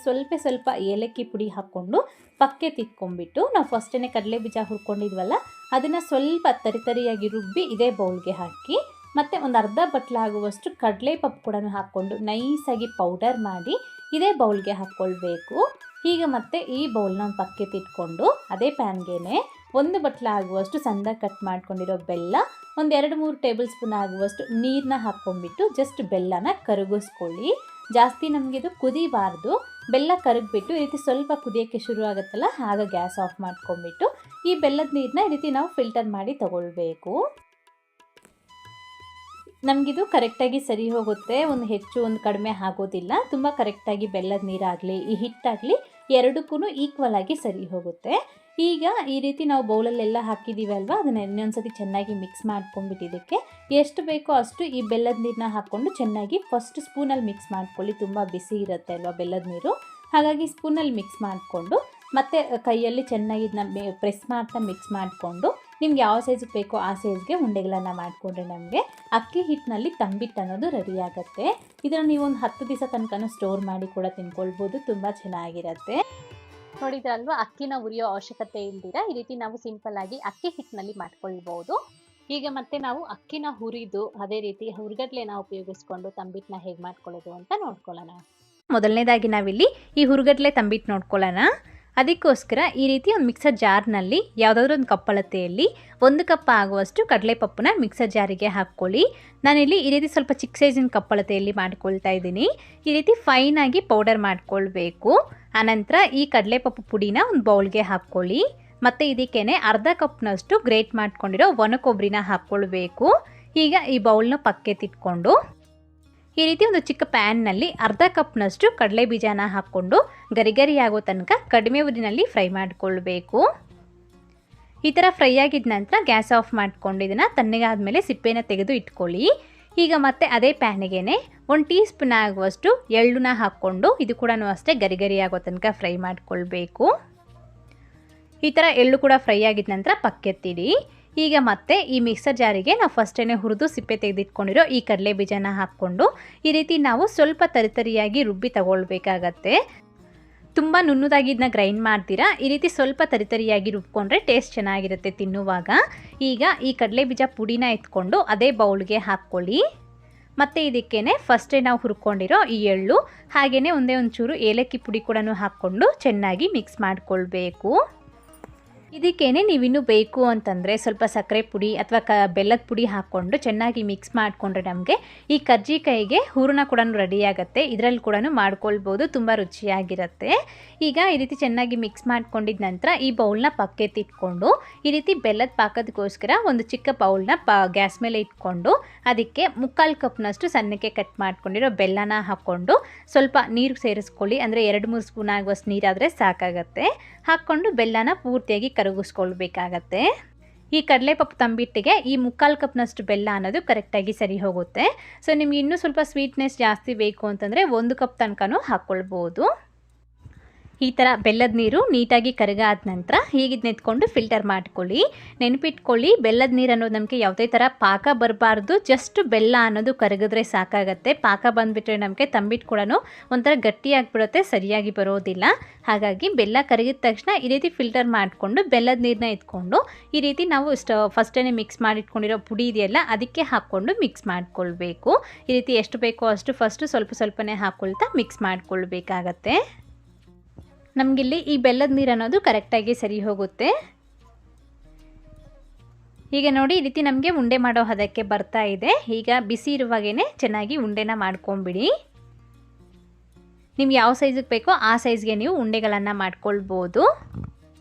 ಸ್ವಲ್ಪ ಏಲಕ್ಕಿ ಪುಡಿ ಹಾಕ್ಕೊಂಡು ಪಕ್ಕೆ ತಿಕ್ಕೊಂಡ್ಬಿಟ್ಟು ನಾವು ಫಸ್ಟೇ ಕಡಲೆ ಬೀಜ ಹುರ್ಕೊಂಡಿದ್ವಲ್ಲ ಅದನ್ನು ಸ್ವಲ್ಪ ತರಿಯಾಗಿ ರುಬ್ಬಿ ಇದೇ ಬೌಲ್ಗೆ ಹಾಕಿ ಮತ್ತು ಒಂದು ಅರ್ಧ ಬಟ್ಲಾಗುವಷ್ಟು ಕಡಲೆ ಪಪ್ಪು ಕೂಡ ಹಾಕ್ಕೊಂಡು ನೈಸಾಗಿ ಪೌಡರ್ ಮಾಡಿ ಇದೇ ಬೌಲ್ಗೆ ಹಾಕ್ಕೊಳ್ಬೇಕು. ಈಗ ಮತ್ತೆ ಈ ಬೌಲ್ನ ಒಂದು ಪಕ್ಕೆ ತಿಟ್ಕೊಂಡು ಅದೇ ಪ್ಯಾನ್ಗೆ 1 ಬಟ್ಲಾಗುವಷ್ಟು ಸಣ್ಣದಾಗಿ ಕಟ್ ಮಾಡ್ಕೊಂಡಿರೋ ಬೆಲ್ಲ, ಒಂದು 2-3 ಟೇಬಲ್ ಸ್ಪೂನ್ ಆಗುವಷ್ಟು ನೀರನ್ನ ಹಾಕ್ಕೊಂಡ್ಬಿಟ್ಟು ಜಸ್ಟ್ ಬೆಲ್ಲನ ಕರಗಿಸ್ಕೊಳ್ಳಿ. ಜಾಸ್ತಿ ನಮಗಿದು ಕುದಿಬಾರ್ದು, ಬೆಲ್ಲ ಕರಗಿಬಿಟ್ಟು ಈ ರೀತಿ ಸ್ವಲ್ಪ ಕುದಿಯೋಕ್ಕೆ ಶುರು ಆಗುತ್ತಲ್ಲ ಆಗ ಗ್ಯಾಸ್ ಆಫ್ ಮಾಡ್ಕೊಂಡ್ಬಿಟ್ಟು ಈ ಬೆಲ್ಲದ ನೀರನ್ನ ಈ ರೀತಿ ನಾವು ಫಿಲ್ಟರ್ ಮಾಡಿ ತಗೊಳ್ಬೇಕು. ನಮಗಿದು ಕರೆಕ್ಟಾಗಿ ಸರಿ ಹೋಗುತ್ತೆ, ಒಂದು ಹೆಚ್ಚು ಒಂದು ಕಡಿಮೆ ಆಗೋದಿಲ್ಲ. ತುಂಬ ಕರೆಕ್ಟಾಗಿ ಬೆಲ್ಲದ ನೀರಾಗಲಿ ಈ ಹಿಟ್ಟಾಗಲಿ ಎರಡಕ್ಕೂ ಈಕ್ವಲ್ ಆಗಿ ಸರಿ ಹೋಗುತ್ತೆ. ಈಗ ಈ ರೀತಿ ನಾವು ಬೌಲಲ್ಲೆಲ್ಲ ಹಾಕಿದ್ದೀವಿ ಅಲ್ವಾ, ಅದನ್ನು ಇನ್ನೊಂದ್ಸತಿ ಚೆನ್ನಾಗಿ ಮಿಕ್ಸ್ ಮಾಡ್ಕೊಂಡ್ಬಿಟ್ಟು ಇದಕ್ಕೆ ಎಷ್ಟು ಬೇಕೋ ಅಷ್ಟು ಈ ಬೆಲ್ಲದ ನೀರನ್ನ ಹಾಕ್ಕೊಂಡು ಚೆನ್ನಾಗಿ ಫಸ್ಟ್ ಸ್ಪೂನಲ್ಲಿ ಮಿಕ್ಸ್ ಮಾಡ್ಕೊಳ್ಳಿ. ತುಂಬ ಬಿಸಿ ಇರುತ್ತೆ ಅಲ್ವಾ ಬೆಲ್ಲದ ನೀರು, ಹಾಗಾಗಿ ಸ್ಪೂನಲ್ಲಿ ಮಿಕ್ಸ್ ಮಾಡಿಕೊಂಡು ಮತ್ತು ಕೈಯಲ್ಲಿ ಚೆನ್ನಾಗಿ ಇದನ್ನ ಪ್ರೆಸ್ ಮಾಡ್ತಾ ಮಿಕ್ಸ್ ಮಾಡಿಕೊಂಡು ನಿಮ್ಗೆ ಯಾವ ಸೈಜಿಗೆ ಬೇಕೋ ಆ ಸೈಜ್ಗೆ ಉಂಡೆಗಳನ್ನು ಮಾಡಿಕೊಂಡ್ರೆ ನಮಗೆ ಅಕ್ಕಿ ಹಿಟ್ಟಿನಲ್ಲಿ ತಂಬಿಟ್ಟು ಅನ್ನೋದು ರೆಡಿ ಆಗುತ್ತೆ. ಇದನ್ನು ನೀವು ಒಂದು 10 ದಿವಸ ತನಕ ಸ್ಟೋರ್ ಮಾಡಿ ಕೂಡ ತಿನ್ಕೊಳ್ಬೋದು, ತುಂಬ ಚೆನ್ನಾಗಿರುತ್ತೆ.
ನೋಡಿದ್ರಲ್ವಾ, ಅಕ್ಕಿನ ಉರಿಯೋ ಅವಶ್ಯಕತೆ ಇಲ್ದಿರ ಈ ರೀತಿ ನಾವು ಸಿಂಪಲ್ ಆಗಿ ಅಕ್ಕಿ ಹಿಟ್ಟಿನಲ್ಲಿ ಮಾಡ್ಕೊಳ್ಬಹುದು. ಈಗ ಮತ್ತೆ ನಾವು ಅಕ್ಕಿನ ಹುರಿದು ಅದೇ ರೀತಿ ಹುರ್ಗಡ್ಲೆನ ಉಪಯೋಗಿಸ್ಕೊಂಡು ತಂಬಿಟ್ಟನ್ನ ಹೇಗೆ ಮಾಡ್ಕೊಳ್ಳೋದು ಅಂತ ನೋಡ್ಕೊಳ್ಳೋಣ.
ಮೊದಲನೇದಾಗಿ ನಾವಿಲ್ಲಿ ಈ ಹುರ್ಗಡ್ಲೆ ತಂಬಿಟ್ಟು ನೋಡ್ಕೊಳ್ಳೋಣ. ಅದಕ್ಕೋಸ್ಕರ ಈ ರೀತಿ ಒಂದು ಮಿಕ್ಸರ್ ಜಾರ್ನಲ್ಲಿ ಯಾವುದಾದ್ರೂ ಒಂದು ಕಪ್ಪಳತೆಯಲ್ಲಿ 1 ಕಪ್ ಆಗುವಷ್ಟು ಕಡಲೆಪಪ್ಪನ್ನ ಮಿಕ್ಸರ್ ಜಾರಿಗೆ ಹಾಕ್ಕೊಳ್ಳಿ. ನಾನಿಲ್ಲಿ ಈ ರೀತಿ ಸ್ವಲ್ಪ ಚಿಕ್ಕ ಸೈಜಿನ ಕಪ್ಪಳತೆಯಲ್ಲಿ ಮಾಡ್ಕೊಳ್ತಾ ಇದ್ದೀನಿ. ಈ ರೀತಿ ಫೈನಾಗಿ ಪೌಡರ್ ಮಾಡ್ಕೊಳ್ಬೇಕು. ಆನಂತರ ಈ ಕಡಲೆಪಪ್ಪು ಪುಡಿನ ಒಂದು ಬೌಲ್ಗೆ ಹಾಕ್ಕೊಳ್ಳಿ. ಮತ್ತು ಇದಕ್ಕೇನೆ ಅರ್ಧ ಕಪ್ನಷ್ಟು ಗ್ರೇಟ್ ಮಾಡ್ಕೊಂಡಿರೋ ಒಣ ಕೊಬ್ಬರಿನ ಹಾಕ್ಕೊಳ್ಬೇಕು. ಈಗ ಈ ಬೌಲ್ನ ಪಕ್ಕೆ ತಿಟ್ಕೊಂಡು ಈ ರೀತಿ ಒಂದು ಚಿಕ್ಕ ಪ್ಯಾನ್ನಲ್ಲಿ ಅರ್ಧ ಕಪ್ನಷ್ಟು ಕಡಲೆ ಬೀಜನ ಹಾಕ್ಕೊಂಡು ಗರಿ ಆಗೋ ತನಕ ಕಡಿಮೆ ಉರಿನಲ್ಲಿ ಫ್ರೈ ಮಾಡಿಕೊಳ್ಬೇಕು. ಈ ಥರ ಫ್ರೈ ಆಗಿದ ನಂತರ ಗ್ಯಾಸ್ ಆಫ್ ಮಾಡ್ಕೊಂಡು ಇದನ್ನು ತಣ್ಣಗಾದ್ಮೇಲೆ ಸಿಪ್ಪೆನ ತೆಗೆದು ಇಟ್ಕೊಳ್ಳಿ. ಈಗ ಮತ್ತೆ ಅದೇ ಪ್ಯಾನಿಗೆ 1 ಟೀ ಸ್ಪೂನ್ ಆಗುವಷ್ಟು ಎಳ್ಳನ್ನ ಹಾಕ್ಕೊಂಡು ಇದು ಕೂಡ ಅಷ್ಟೇ ಗರಿ ಆಗೋ ತನಕ ಫ್ರೈ ಮಾಡಿಕೊಳ್ಬೇಕು. ಈ ಥರ ಎಳ್ಳು ಕೂಡ ಫ್ರೈ ಆಗಿದ ನಂತರ ಪಕ್ಕೆತ್ತಿಡಿ. ಈಗ ಮತ್ತೆ ಈ ಮಿಕ್ಸರ್ ಜಾರಿಗೆ ನಾವು ಫಸ್ಟೇ ಹುರಿದು ಸಿಪ್ಪೆ ತೆಗೆದಿಟ್ಕೊಂಡಿರೋ ಈ ಕಡಲೆ ಬೀಜನ ಹಾಕ್ಕೊಂಡು ಈ ರೀತಿ ನಾವು ಸ್ವಲ್ಪ ತರಿಯಾಗಿ ರುಬ್ಬಿ ತಗೊಳ್ಬೇಕಾಗತ್ತೆ. ತುಂಬ ನುಣ್ಣದಾಗಿ ಇದನ್ನ ಗ್ರೈಂಡ್ ಮಾಡ್ತೀರಾ, ಈ ರೀತಿ ಸ್ವಲ್ಪ ತರಿಯಾಗಿ ರುಬ್ಕೊಂಡ್ರೆ ಟೇಸ್ಟ್ ಚೆನ್ನಾಗಿರುತ್ತೆ ತಿನ್ನುವಾಗ. ಈಗ ಈ ಕಡಲೆ ಬೀಜ ಪುಡಿನ ಎತ್ಕೊಂಡು ಅದೇ ಬೌಲ್ಗೆ ಹಾಕ್ಕೊಳ್ಳಿ. ಮತ್ತು ಇದಕ್ಕೇ ಫಸ್ಟೇ ನಾವು ಹುರ್ಕೊಂಡಿರೋ ಈ ಎಳ್ಳು ಹಾಗೆಯೇ ಒಂಚೂರು ಏಲಕ್ಕಿ ಪುಡಿ ಕೂಡ ಹಾಕ್ಕೊಂಡು ಚೆನ್ನಾಗಿ ಮಿಕ್ಸ್ ಮಾಡಿಕೊಳ್ಬೇಕು. ಇದಕ್ಕೇನೆ ನೀವಿನ್ನೂ ಬೇಕು ಅಂತಂದರೆ ಸ್ವಲ್ಪ ಸಕ್ಕರೆ ಪುಡಿ ಅಥವಾ ಬೆಲ್ಲದ ಪುಡಿ ಹಾಕ್ಕೊಂಡು ಚೆನ್ನಾಗಿ ಮಿಕ್ಸ್ ಮಾಡಿಕೊಂಡ್ರೆ ನಮಗೆ ಈ ಕರ್ಜಿಕಾಯಿಗೆ ಹೂರಣ ಕೂಡ ರೆಡಿ ಆಗುತ್ತೆ. ಇದರಲ್ಲಿ ಕೂಡ ಮಾಡ್ಕೊಳ್ಬೋದು, ತುಂಬ ರುಚಿಯಾಗಿರುತ್ತೆ. ಈಗ ಈ ರೀತಿ ಚೆನ್ನಾಗಿ ಮಿಕ್ಸ್ ಮಾಡ್ಕೊಂಡಿದ ನಂತರ ಈ ಬೌಲ್ನ ಪಕ್ಕೆತ್ತಿಟ್ಕೊಂಡು ಈ ರೀತಿ ಬೆಲ್ಲದ ಪಾಕದಕ್ಕೋಸ್ಕರ ಒಂದು ಚಿಕ್ಕ ಬೌಲ್ನ ಗ್ಯಾಸ್ ಮೇಲೆ ಇಟ್ಕೊಂಡು ಅದಕ್ಕೆ 3/4 ಕಪ್ನಷ್ಟು ಸಣ್ಣಕ್ಕೆ ಕಟ್ ಮಾಡ್ಕೊಂಡಿರೋ ಬೆಲ್ಲನ ಹಾಕ್ಕೊಂಡು ಸ್ವಲ್ಪ ನೀರು ಸೇರಿಸ್ಕೊಳ್ಳಿ. ಅಂದರೆ 2-3 ಸ್ಪೂನ್ ಆಗುವಷ್ಟು ನೀರಾದರೆ ಸಾಕಾಗತ್ತೆ. ಹಾಕ್ಕೊಂಡು ಬೆಲ್ಲನ ಪೂರ್ತಿಯಾಗಿ ಕರಗಿಸ್ಕೊಳ್ಬೇಕಾಗತ್ತೆ. ಈ ಕಡಲೆಪಪ್ಪು ತಂಬಿಟ್ಟಿಗೆ ಈ 3/4 ಕಪ್ನಷ್ಟು ಬೆಲ್ಲ ಅನ್ನೋದು ಕರೆಕ್ಟಾಗಿ ಸರಿ ಹೋಗುತ್ತೆ. ಸೊ ನಿಮ್ಗೆ ಇನ್ನೂ ಸ್ವಲ್ಪ ಸ್ವೀಟ್ನೆಸ್ ಜಾಸ್ತಿ ಬೇಕು ಅಂತಂದರೆ 1 ಕಪ್ ತನಕನೂ ಹಾಕ್ಕೊಳ್ಬೋದು. ಈ ಥರ ಬೆಲ್ಲದ ನೀರು ನೀಟಾಗಿ ಕರಗಾದ ನಂತರ ಹೀಗಿದ್ದು ಎತ್ಕೊಂಡು ಫಿಲ್ಟರ್ ಮಾಡ್ಕೊಳ್ಳಿ. ನೆನಪಿಟ್ಕೊಳ್ಳಿ, ಬೆಲ್ಲದ ನೀರು ಅನ್ನೋದು ನಮಗೆ ಯಾವುದೇ ಥರ ಪಾಕ ಬರಬಾರ್ದು, ಜಸ್ಟ್ ಬೆಲ್ಲ ಅನ್ನೋದು ಕರಗಿದ್ರೆ ಸಾಕಾಗತ್ತೆ. ಪಾಕ ಬಂದುಬಿಟ್ರೆ ನಮಗೆ ತಂಬಿಟ್ಟು ಕೂಡ ಒಂಥರ ಗಟ್ಟಿಯಾಗಿಬಿಡುತ್ತೆ, ಸರಿಯಾಗಿ ಬರೋದಿಲ್ಲ. ಹಾಗಾಗಿ ಬೆಲ್ಲ ಕರಗಿದ ತಕ್ಷಣ ಈ ರೀತಿ ಫಿಲ್ಟರ್ ಮಾಡಿಕೊಂಡು ಬೆಲ್ಲದ ನೀರನ್ನ ಎತ್ಕೊಂಡು ಈ ರೀತಿ ನಾವು ಫಸ್ಟೇ ಮಿಕ್ಸ್ ಮಾಡಿಟ್ಕೊಂಡಿರೋ ಪುಡಿ ಇದೆಯಲ್ಲ ಅದಕ್ಕೆ ಹಾಕ್ಕೊಂಡು ಮಿಕ್ಸ್ ಮಾಡ್ಕೊಳ್ಬೇಕು. ಈ ರೀತಿ ಎಷ್ಟು ಬೇಕೋ ಅಷ್ಟು ಫಸ್ಟು ಸ್ವಲ್ಪನೇ ಹಾಕ್ಕೊಳ್ತಾ ಮಿಕ್ಸ್ ಮಾಡ್ಕೊಳ್ಬೇಕಾಗತ್ತೆ. ನಮಗಿಲ್ಲಿ ಈ ಬೆಲ್ಲದ ನೀರು ಅನ್ನೋದು ಕರೆಕ್ಟಾಗಿ ಸರಿ ಹೋಗುತ್ತೆ. ಈಗ ನೋಡಿ ಈ ರೀತಿ ನಮಗೆ ಉಂಡೆ ಮಾಡೋ ಹದಕ್ಕೆ ಬರ್ತಾ ಇದೆ. ಈಗ ಬಿಸಿ ಇರುವಾಗೇ ಚೆನ್ನಾಗಿ ಉಂಡೆನ ಮಾಡ್ಕೊಂಬಿಡಿ. ನಿಮ್ಗೆ ಯಾವ ಸೈಜಿಗೆ ಬೇಕೋ ಆ ಸೈಜ್ಗೆ ನೀವು ಉಂಡೆಗಳನ್ನು ಮಾಡ್ಕೊಳ್ಬೋದು.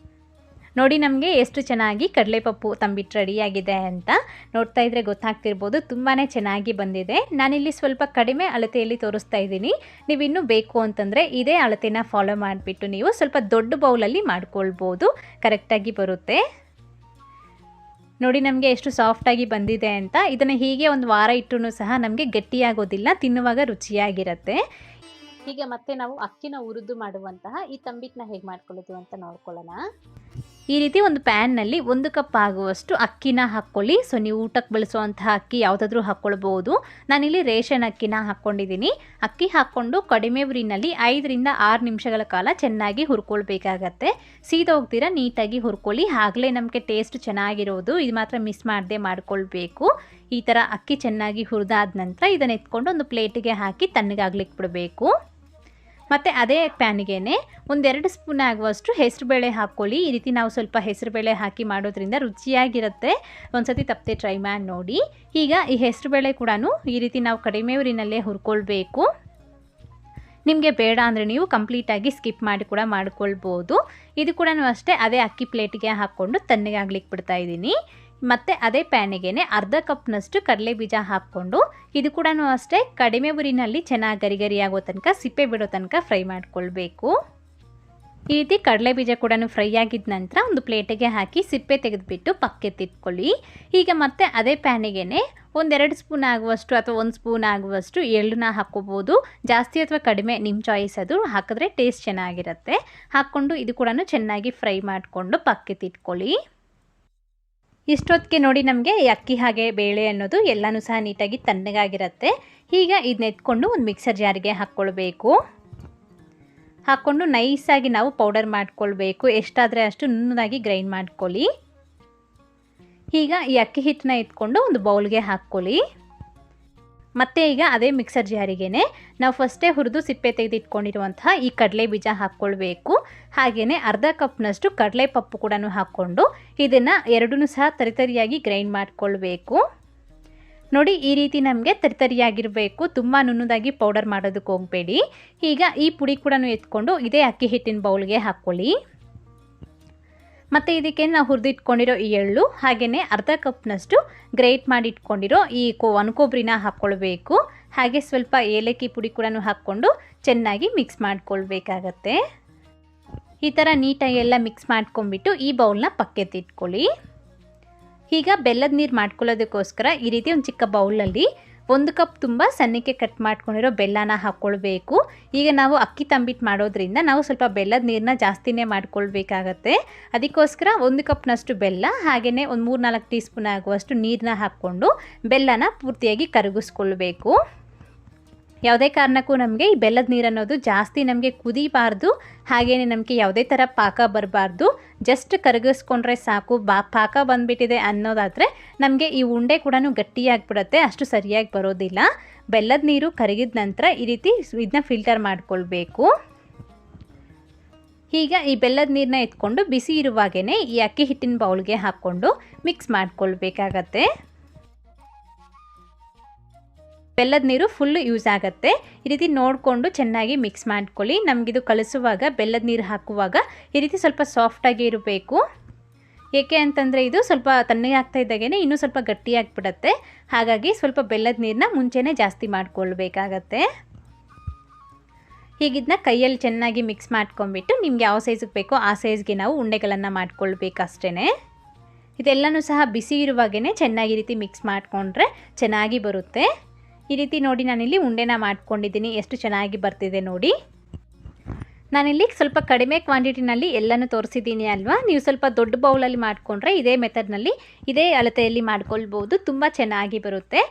ನೋಡಿ ನಮಗೆ ಎಷ್ಟು ಚೆನ್ನಾಗಿ ಕಡಲೆಪಪ್ಪು ತಂಬಿಟ್ಟು ರೆಡಿಯಾಗಿದೆ ಅಂತ ನೋಡ್ತಾ ಇದ್ರೆ ಗೊತ್ತಾಗ್ತಿರ್ಬೋದು. ತುಂಬಾ ಚೆನ್ನಾಗಿ ಬಂದಿದೆ. ನಾನಿಲ್ಲಿ ಸ್ವಲ್ಪ ಕಡಿಮೆ ಅಳತೆಯಲ್ಲಿ ತೋರಿಸ್ತಾ ಇದ್ದೀನಿ. ನೀವು ಇನ್ನೂ ಬೇಕು ಅಂತಂದರೆ ಇದೇ ಅಳತೆನ ಫಾಲೋ ಮಾಡಿಬಿಟ್ಟು ನೀವು ಸ್ವಲ್ಪ ದೊಡ್ಡ ಬೌಲಲ್ಲಿ ಮಾಡ್ಕೊಳ್ಬೋದು, ಕರೆಕ್ಟಾಗಿ ಬರುತ್ತೆ. ನೋಡಿ ನಮಗೆ ಎಷ್ಟು ಸಾಫ್ಟಾಗಿ ಬಂದಿದೆ ಅಂತ. ಇದನ್ನು ಹೀಗೆ ಒಂದು ವಾರ ಇಟ್ಟರೂ ಸಹ ನಮಗೆ ಗಟ್ಟಿಯಾಗೋದಿಲ್ಲ, ತಿನ್ನುವಾಗ ರುಚಿಯಾಗಿರುತ್ತೆ.
ಈಗ ಮತ್ತೆ ನಾವು ಅಕ್ಕಿನ ಹುರಿದು ಮಾಡುವಂತಹ ಈ ತಂಬಿಟ್ಟನ್ನ ಹೇಗೆ ಮಾಡ್ಕೊಳ್ಳೋದು ಅಂತ ನೋಡ್ಕೊಳ್ಳೋಣ.
ಈ ರೀತಿ ಒಂದು ಪ್ಯಾನ್ನಲ್ಲಿ 1 ಕಪ್ ಆಗುವಷ್ಟು ಅಕ್ಕಿನ ಹಾಕ್ಕೊಳ್ಳಿ. ಸೊ ನೀವು ಊಟಕ್ಕೆ ಬಳಸುವಂತಹ ಅಕ್ಕಿ ಯಾವುದಾದ್ರೂ ಹಾಕ್ಕೊಳ್ಬೋದು. ನಾನಿಲ್ಲಿ ರೇಷನ್ ಅಕ್ಕಿನ ಹಾಕ್ಕೊಂಡಿದ್ದೀನಿ. ಅಕ್ಕಿ ಹಾಕ್ಕೊಂಡು ಕಡಿಮೆ ಉರಿನಲ್ಲಿ 5 ರಿಂದ 6 ನಿಮಿಷಗಳ ಕಾಲ ಚೆನ್ನಾಗಿ ಹುರ್ಕೊಳ್ಬೇಕಾಗತ್ತೆ. ಸೀದೋಗ್ದಿರ ನೀಟಾಗಿ ಹುರ್ಕೊಳ್ಳಿ, ಆಗಲೇ ನಮಗೆ ಟೇಸ್ಟ್ ಚೆನ್ನಾಗಿರೋದು. ಇದು ಮಾತ್ರ ಮಿಸ್ ಮಾಡದೆ ಮಾಡ್ಕೊಳ್ಬೇಕು. ಈ ಥರ ಅಕ್ಕಿ ಚೆನ್ನಾಗಿ ಹುರಿದಾದ ನಂತರ ಇದನ್ನು ಎತ್ಕೊಂಡು ಒಂದು ಪ್ಲೇಟಿಗೆ ಹಾಕಿ ತಣ್ಣಗಾಗ್ಲಿಕ್ಕೆ ಬಿಡಬೇಕು. ಮತ್ತು ಅದೇ ಪ್ಯಾನಿಗೆ 1-2 ಸ್ಪೂನ್ ಆಗುವಷ್ಟು ಹೆಸರುಬೇಳೆ ಹಾಕ್ಕೊಳ್ಳಿ. ಈ ರೀತಿ ನಾವು ಸ್ವಲ್ಪ ಹೆಸರುಬೇಳೆ ಹಾಕಿ ಮಾಡೋದ್ರಿಂದ ರುಚಿಯಾಗಿರುತ್ತೆ. ಒಂದ್ಸತಿ ತಪ್ಪದೆ ಟ್ರೈ ಮಾಡಿ ನೋಡಿ. ಈಗ ಈ ಹೆಸರುಬೇಳೆ ಕೂಡ ಈ ರೀತಿ ನಾವು ಕಡಿಮೆ ಉರಿನಲ್ಲೇ ಹುರ್ಕೊಳ್ಬೇಕು. ನಿಮಗೆ ಬೇಡ ಅಂದರೆ ನೀವು ಕಂಪ್ಲೀಟಾಗಿ ಸ್ಕಿಪ್ ಮಾಡಿ ಕೂಡ ಮಾಡ್ಕೊಳ್ಬೋದು. ಇದು ಕೂಡ ಅಷ್ಟೇ ಅದೇ ಅಕ್ಕಿ ಪ್ಲೇಟಿಗೆ ಹಾಕ್ಕೊಂಡು ತಣ್ಣಗಾಗ್ಲಿಕ್ಕೆ ಬಿಡ್ತಾ ಇದ್ದೀನಿ. ಮತ್ತು ಅದೇ ಪ್ಯಾನಿಗೆ ಅರ್ಧ ಕಪ್ನಷ್ಟು ಕಡಲೆ ಬೀಜ ಹಾಕ್ಕೊಂಡು ಇದು ಕೂಡ ಅಷ್ಟೇ ಕಡಿಮೆ ಉರಿನಲ್ಲಿ ಚೆನ್ನಾಗಿ ಗರಿ ಆಗೋ ತನಕ ಸಿಪ್ಪೆ ಬಿಡೋ ತನಕ ಫ್ರೈ ಮಾಡ್ಕೊಳ್ಬೇಕು. ಈ ರೀತಿ ಕಡಲೆ ಬೀಜ ಕೂಡ ಫ್ರೈ ಆಗಿದ ನಂತರ ಒಂದು ಪ್ಲೇಟಿಗೆ ಹಾಕಿ ಸಿಪ್ಪೆ ತೆಗೆದುಬಿಟ್ಟು ಪಕ್ಕೆತ್ತಿಟ್ಕೊಳ್ಳಿ. ಈಗ ಮತ್ತೆ ಅದೇ ಪ್ಯಾನಿಗೆ 1-2 ಸ್ಪೂನ್ ಆಗುವಷ್ಟು ಅಥವಾ 1 ಸ್ಪೂನ್ ಆಗುವಷ್ಟು ಎಳ್ಳನ್ನ ಹಾಕ್ಕೋಬೋದು. ಜಾಸ್ತಿ ಅಥವಾ ಕಡಿಮೆ ನಿಮ್ಮ ಚಾಯ್ಸ್, ಅದು ಹಾಕಿದ್ರೆ ಟೇಸ್ಟ್ ಚೆನ್ನಾಗಿರುತ್ತೆ. ಹಾಕ್ಕೊಂಡು ಇದು ಕೂಡ ಚೆನ್ನಾಗಿ ಫ್ರೈ ಮಾಡಿಕೊಂಡು ಪಕ್ಕೆತ್ತಿಟ್ಕೊಳ್ಳಿ. ಇಷ್ಟೊತ್ತಿಗೆ ನೋಡಿ ನಮಗೆ ಅಕ್ಕಿ ಹಾಗೆ ಬೇಳೆ ಅನ್ನೋದು ಎಲ್ಲನೂ ಸಹ ನೀಟಾಗಿ ತಣ್ಣಗಾಗಿರುತ್ತೆ. ಈಗ ಇದನ್ನ ಎತ್ಕೊಂಡು ಒಂದು ಮಿಕ್ಸರ್ ಜಾರಿಗೆ ಹಾಕ್ಕೊಳ್ಬೇಕು. ಹಾಕ್ಕೊಂಡು ನೈಸಾಗಿ ನಾವು ಪೌಡರ್ ಮಾಡ್ಕೊಳ್ಬೇಕು. ಎಷ್ಟಾದರೆ ಅಷ್ಟು ನುಣ್ಣದಾಗಿ ಗ್ರೈಂಡ್ ಮಾಡ್ಕೊಳ್ಳಿ. ಈಗ ಈ ಅಕ್ಕಿ ಹಿಟ್ಟನ್ನ ಎತ್ಕೊಂಡು ಒಂದು ಬೌಲ್ಗೆ ಹಾಕ್ಕೊಳ್ಳಿ. ಮತ್ತು ಈಗ ಅದೇ ಮಿಕ್ಸರ್ ಜಾರಿಗೆ ನಾವು ಫಸ್ಟೇ ಹುರಿದು ಸಿಪ್ಪೆ ತೆಗೆದಿಟ್ಕೊಂಡಿರುವಂತಹ ಈ ಕಡಲೆ ಬೀಜ ಹಾಕ್ಕೊಳ್ಬೇಕು. ಹಾಗೆಯೇ ಅರ್ಧ ಕಪ್ನಷ್ಟು ಕಡಲೆಪಪ್ಪು ಕೂಡ ಹಾಕ್ಕೊಂಡು ಇದನ್ನು ಎರಡನ್ನೂ ಸಹ ತರಿತರಿಯಾಗಿ ಗ್ರೈಂಡ್ ಮಾಡ್ಕೊಳ್ಬೇಕು. ನೋಡಿ ಈ ರೀತಿ ನಮಗೆ ತರಿತರಿಯಾಗಿರಬೇಕು, ತುಂಬ ನುಣ್ಣದಾಗಿ ಪೌಡರ್ ಮಾಡೋದಕ್ಕೆ ಹೋಗಬೇಡಿ. ಈಗ ಈ ಪುಡಿ ಕೂಡ ಎತ್ಕೊಂಡು ಇದೇ ಅಕ್ಕಿ ಹಿಟ್ಟಿನ ಬೌಲ್ಗೆ ಹಾಕ್ಕೊಳ್ಳಿ. ಮತ್ತು ಇದಕ್ಕೆ ನಾವು ಹುರಿದಿಟ್ಕೊಂಡಿರೋ ಈ ಎಳ್ಳು ಹಾಗೆಯೇ ಅರ್ಧ ಕಪ್ನಷ್ಟು ಗ್ರೇಟ್ ಮಾಡಿ ಇಟ್ಕೊಂಡಿರೋ ಈ ಒಣಕೊಬ್ಬರಿನ ಹಾಕ್ಕೊಳ್ಬೇಕು. ಹಾಗೆ ಸ್ವಲ್ಪ ಏಲಕ್ಕಿ ಪುಡಿ ಕೂಡ ಹಾಕ್ಕೊಂಡು ಚೆನ್ನಾಗಿ ಮಿಕ್ಸ್ ಮಾಡ್ಕೊಳ್ಬೇಕಾಗತ್ತೆ. ಈ ಥರ ನೀಟಾಗಿ ಎಲ್ಲ ಮಿಕ್ಸ್ ಮಾಡ್ಕೊಂಡ್ಬಿಟ್ಟು ಈ ಬೌಲ್ನ ಪಕ್ಕೆತ್ತಿಟ್ಕೊಳ್ಳಿ. ಈಗ ಬೆಲ್ಲದ ನೀರು ಮಾಡ್ಕೊಳ್ಳೋದಕ್ಕೋಸ್ಕರ ಈ ರೀತಿ ಒಂದು ಚಿಕ್ಕ ಬೌಲಲ್ಲಿ 1 ಕಪ್ ತುಂಬ ಸಣ್ಣಕ್ಕೆ ಕಟ್ ಮಾಡ್ಕೊಂಡಿರೋ ಬೆಲ್ಲನ ಹಾಕ್ಕೊಳ್ಬೇಕು. ಈಗ ನಾವು ಅಕ್ಕಿ ತಂಬಿಟ್ಟು ಮಾಡೋದ್ರಿಂದ ನಾವು ಸ್ವಲ್ಪ ಬೆಲ್ಲದ ನೀರನ್ನ ಜಾಸ್ತಿನೇ ಮಾಡ್ಕೊಳ್ಬೇಕಾಗತ್ತೆ. ಅದಕ್ಕೋಸ್ಕರ 1 ಕಪ್ನಷ್ಟು ಬೆಲ್ಲ ಹಾಗೆಯೇ ಒಂದು 3-4 ಟೀ ಸ್ಪೂನ್ ಆಗುವಷ್ಟು ನೀರನ್ನ ಹಾಕ್ಕೊಂಡು ಬೆಲ್ಲನ ಪೂರ್ತಿಯಾಗಿ ಕರಗಿಸ್ಕೊಳ್ಬೇಕು. ಯಾವುದೇ ಕಾರಣಕ್ಕೂ ನಮಗೆ ಈ ಬೆಲ್ಲದ ನೀರು ಅನ್ನೋದು ಜಾಸ್ತಿ ನಮಗೆ ಕುದಿಬಾರ್ದು, ಹಾಗೆಯೇ ನಮಗೆ ಯಾವುದೇ ಥರ ಪಾಕ ಬರಬಾರ್ದು. ಜಸ್ಟ್ ಕರಗಿಸ್ಕೊಂಡ್ರೆ ಸಾಕು. ಪಾಕ ಬಂದುಬಿಟ್ಟಿದೆ ಅನ್ನೋದಾದರೆ ನಮಗೆ ಈ ಉಂಡೆ ಕೂಡ ಗಟ್ಟಿಯಾಗಿಬಿಡುತ್ತೆ, ಅಷ್ಟು ಸರಿಯಾಗಿ ಬರೋದಿಲ್ಲ. ಬೆಲ್ಲದ ನೀರು ಕರಗಿದ ನಂತರ ಈ ರೀತಿ ಇದನ್ನ ಫಿಲ್ಟರ್ ಮಾಡ್ಕೊಳ್ಬೇಕು. ಈಗ ಈ ಬೆಲ್ಲದ ನೀರನ್ನ ಎತ್ಕೊಂಡು ಬಿಸಿ ಇರುವಾಗೇ ಈ ಅಕ್ಕಿ ಹಿಟ್ಟಿನ ಬೌಲ್ಗೆ ಹಾಕ್ಕೊಂಡು ಮಿಕ್ಸ್ ಮಾಡ್ಕೊಳ್ಬೇಕಾಗತ್ತೆ. ಬೆಲ್ಲದ ನೀರು ಫುಲ್ಲು ಯೂಸ್ ಆಗುತ್ತೆ. ಈ ರೀತಿ ನೋಡಿಕೊಂಡು ಚೆನ್ನಾಗಿ ಮಿಕ್ಸ್ ಮಾಡ್ಕೊಳ್ಳಿ. ನಮಗಿದು ಕಳಿಸುವಾಗ ಬೆಲ್ಲದ ನೀರು ಹಾಕುವಾಗ ಈ ರೀತಿ ಸ್ವಲ್ಪ ಸಾಫ್ಟಾಗಿ ಇರಬೇಕು. ಏಕೆ ಅಂತಂದರೆ ಇದು ಸ್ವಲ್ಪ ತಣ್ಣಗೆ ಆಗ್ತಾ ಇದ್ದಾಗೇ ಇನ್ನೂ ಸ್ವಲ್ಪ ಗಟ್ಟಿಯಾಗಿಬಿಡುತ್ತೆ. ಹಾಗಾಗಿ ಸ್ವಲ್ಪ ಬೆಲ್ಲದ ನೀರನ್ನ ಮುಂಚೆನೇ ಜಾಸ್ತಿ ಮಾಡ್ಕೊಳ್ಬೇಕಾಗತ್ತೆ. ಹೀಗಿದನ್ನ ಕೈಯಲ್ಲಿ ಚೆನ್ನಾಗಿ ಮಿಕ್ಸ್ ಮಾಡ್ಕೊಂಡ್ಬಿಟ್ಟು ನಿಮ್ಗೆ ಯಾವ ಸೈಜಿಗೆ ಬೇಕೋ ಆ ಸೈಜ್ಗೆ ನಾವು ಉಂಡೆಗಳನ್ನು ಮಾಡ್ಕೊಳ್ಬೇಕಷ್ಟೇ. ಇದೆಲ್ಲನೂ ಸಹ ಬಿಸಿ ಇರುವಾಗೇ ಚೆನ್ನಾಗಿ ಈ ರೀತಿ ಮಿಕ್ಸ್ ಮಾಡಿಕೊಂಡ್ರೆ ಚೆನ್ನಾಗಿ ಬರುತ್ತೆ. ಈ ರೀತಿ ನೋಡಿ ನಾನಿಲ್ಲಿ ಉಂಡೆನ ಮಾಡ್ಕೊಂಡಿದ್ದೀನಿ, ಎಷ್ಟು ಚೆನ್ನಾಗಿ ಬರ್ತಿದೆ ನೋಡಿ. ನಾನಿಲ್ಲಿ ಸ್ವಲ್ಪ ಕಡಿಮೆ ಕ್ವಾಂಟಿಟಿನಲ್ಲಿ ಎಲ್ಲನೂ ತೋರಿಸಿದ್ದೀನಿ ಅಲ್ವಾ. ನೀವು ಸ್ವಲ್ಪ ದೊಡ್ಡ ಬೌಲಲ್ಲಿ ಮಾಡಿಕೊಂಡ್ರೆ ಇದೇ ಮೆಥಡ್ನಲ್ಲಿ ಇದೇ ಅಳತೆಯಲ್ಲಿ ಮಾಡ್ಕೊಳ್ಬೋದು, ತುಂಬ ಚೆನ್ನಾಗಿ ಬರುತ್ತೆ.